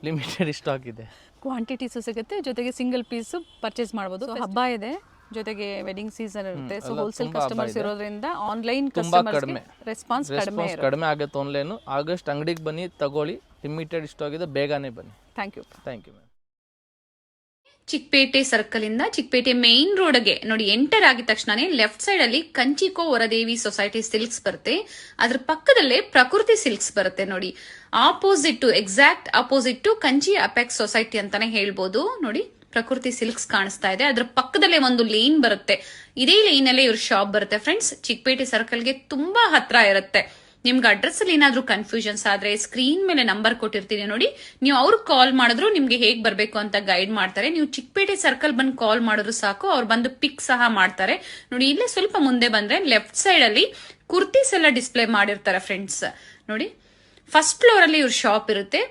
ಲಿಮಿಟೆಡ್ ಸ್ಟಾಕ್ ಇದೆ. ಕ್ವಾಂಟಿಟೀಸು ಸಿಗುತ್ತೆ, ಜೊತೆಗೆ ಸಿಂಗಲ್ ಪೀಸು ಪರ್ಚೇಸ್ ಮಾಡ್ಬೋದು. ಹಬ್ಬ ಇದೆ, ಜೊತೆಗೆ ವೆಡ್ಡಿಂಗ್ ಸೀಸನ್ ಇರುತ್ತೆ. ಸೊ ಹೋಲ್ಸೇಲ್ ಕಸ್ಟಮರ್ಸ್ ಇರೋದ್ರಿಂದ ಆನ್ಲೈನ್ ಕಸ್ಟಮರ್ಸ್ಗೆ ರೆಸ್ಪಾನ್ಸ್ ಕಡಿಮೆ ಆಗುತ್ತೆ. ಆನ್ಲೈನು ಆಗಸ್ಟ್ ಅಂಗಡಿಗೆ ಬನ್ನಿ, ತಗೊಳ್ಳಿ. ಲಿಮಿಟೆಡ್ ಸ್ಟಾಕ್ ಇದೆ, ಬೇಗನೆ ಬನ್ನಿ. Thank you ma'am. Chickpet circle ಇಂದ ಚಿಕ್ಕಪೇಟೆ ಮೇನ್ ರೋಡ್ಗೆ ನೋಡಿ ಎಂಟರ್ ಆಗಿದ ತಕ್ಷಣನೇ ಲೆಫ್ಟ್ ಸೈಡ್ ಅಲ್ಲಿ ಕಂಚಿಕೋ ವರದೇವಿ ಸೊಸೈಟಿ ಸಿಲ್ಕ್ಸ್ ಬರುತ್ತೆ. ಅದ್ರ ಪಕ್ಕದಲ್ಲೇ ಪ್ರಕೃತಿ ಸಿಲ್ಕ್ಸ್ ಬರುತ್ತೆ ನೋಡಿ. Exact opposite to Kanchi apex society ಅಂತಾನೆ ಹೇಳ್ಬೋದು. ನೋಡಿ ಪ್ರಕೃತಿ ಸಿಲ್ಕ್ಸ್ ಕಾಣಿಸ್ತಾ ಇದೆ. ಅದ್ರ ಪಕ್ಕದಲ್ಲೇ ಒಂದು ಲೇನ್ ಬರುತ್ತೆ. ಇದೇ ಲೈನ್ ಅಲ್ಲೇ ಇವ್ರ ಶಾಪ್ ಬರುತ್ತೆ ಫ್ರೆಂಡ್ಸ್. ಚಿಕ್ಕಪೇಟೆ ಸರ್ಕಲ್ಗೆ ತುಂಬಾ ಹತ್ರ ಇರುತ್ತೆ. ನಿಮ್ಗೆ ಅಡ್ರೆಸ್ ಅಲ್ಲಿ ಏನಾದ್ರೂ ಕನ್ಫ್ಯೂಷನ್ಸ್ ಆದ್ರೆ ಸ್ಕ್ರೀನ್ ಮೇಲೆ ನಂಬರ್ ಕೊಟ್ಟಿರ್ತೀನಿ ನೋಡಿ, ನೀವು ಅವ್ರಿಗೆ ಕಾಲ್ ಮಾಡಿದ್ರು ನಿಮ್ಗೆ ಹೇಗ್ ಬರ್ಬೇಕು ಅಂತ ಗೈಡ್ ಮಾಡ್ತಾರೆ. ನೀವು ಚಿಕ್ಕಪೇಟೆ ಸರ್ಕಲ್ ಬಂದು ಕಾಲ್ ಮಾಡಿದ್ರು ಸಾಕು, ಅವ್ರು ಬಂದು ಪಿಕ್ ಸಹ ಮಾಡ್ತಾರೆ. ನೋಡಿ ಇಲ್ಲೇ ಸ್ವಲ್ಪ ಮುಂದೆ ಬಂದ್ರೆ ಲೆಫ್ಟ್ ಸೈಡ್ ಅಲ್ಲಿ ಕುರ್ತೀಸ್ ಎಲ್ಲ ಡಿಸ್ಪ್ಲೇ ಮಾಡಿರ್ತಾರೆ ಫ್ರೆಂಡ್ಸ್. ನೋಡಿ ಫಸ್ಟ್ ಫ್ಲೋರ್ ಅಲ್ಲಿ ಇವ್ರ ಶಾಪ್ ಇರುತ್ತೆ.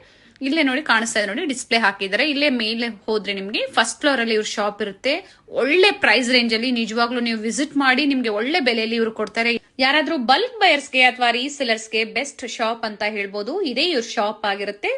ಇಲ್ಲೇ ನೋಡಿ ಕಾಣಿಸ್ತಾ ಇದೆ, ನೋಡಿ ಡಿಸ್ಪ್ಲೇ ಹಾಕಿದ್ದಾರೆ. ಇಲ್ಲೇ ಮೇಲೆ ಹೋದ್ರೆ ನಿಮ್ಗೆ ಫಸ್ಟ್ ಫ್ಲೋರ್ ಅಲ್ಲಿ ಇವ್ರ ಶಾಪ್ ಇರುತ್ತೆ. ಒಳ್ಳೆ ಪ್ರೈಸ್ ರೇಂಜ್ ಅಲ್ಲಿ ನಿಜವಾಗ್ಲೂ ನೀವು ವಿಸಿಟ್ ಮಾಡಿ, ನಿಮ್ಗೆ ಒಳ್ಳೆ ಬೆಲೆಯಲ್ಲಿ ಇವ್ರು ಕೊಡ್ತಾರೆ. ಯಾರಾದ್ರೂ ಬಲ್ಕ್ ಬಯರ್ಸ್ಗೆ ಅಥವಾ ರೀಸೆಲರ್ಸ್ಗೆ ಬೆಸ್ಟ್ ಶಾಪ್ ಅಂತ ಹೇಳ್ಬೋದು. ಇದೇ ಇವ್ರ ಶಾಪ್ ಆಗಿರುತ್ತೆ.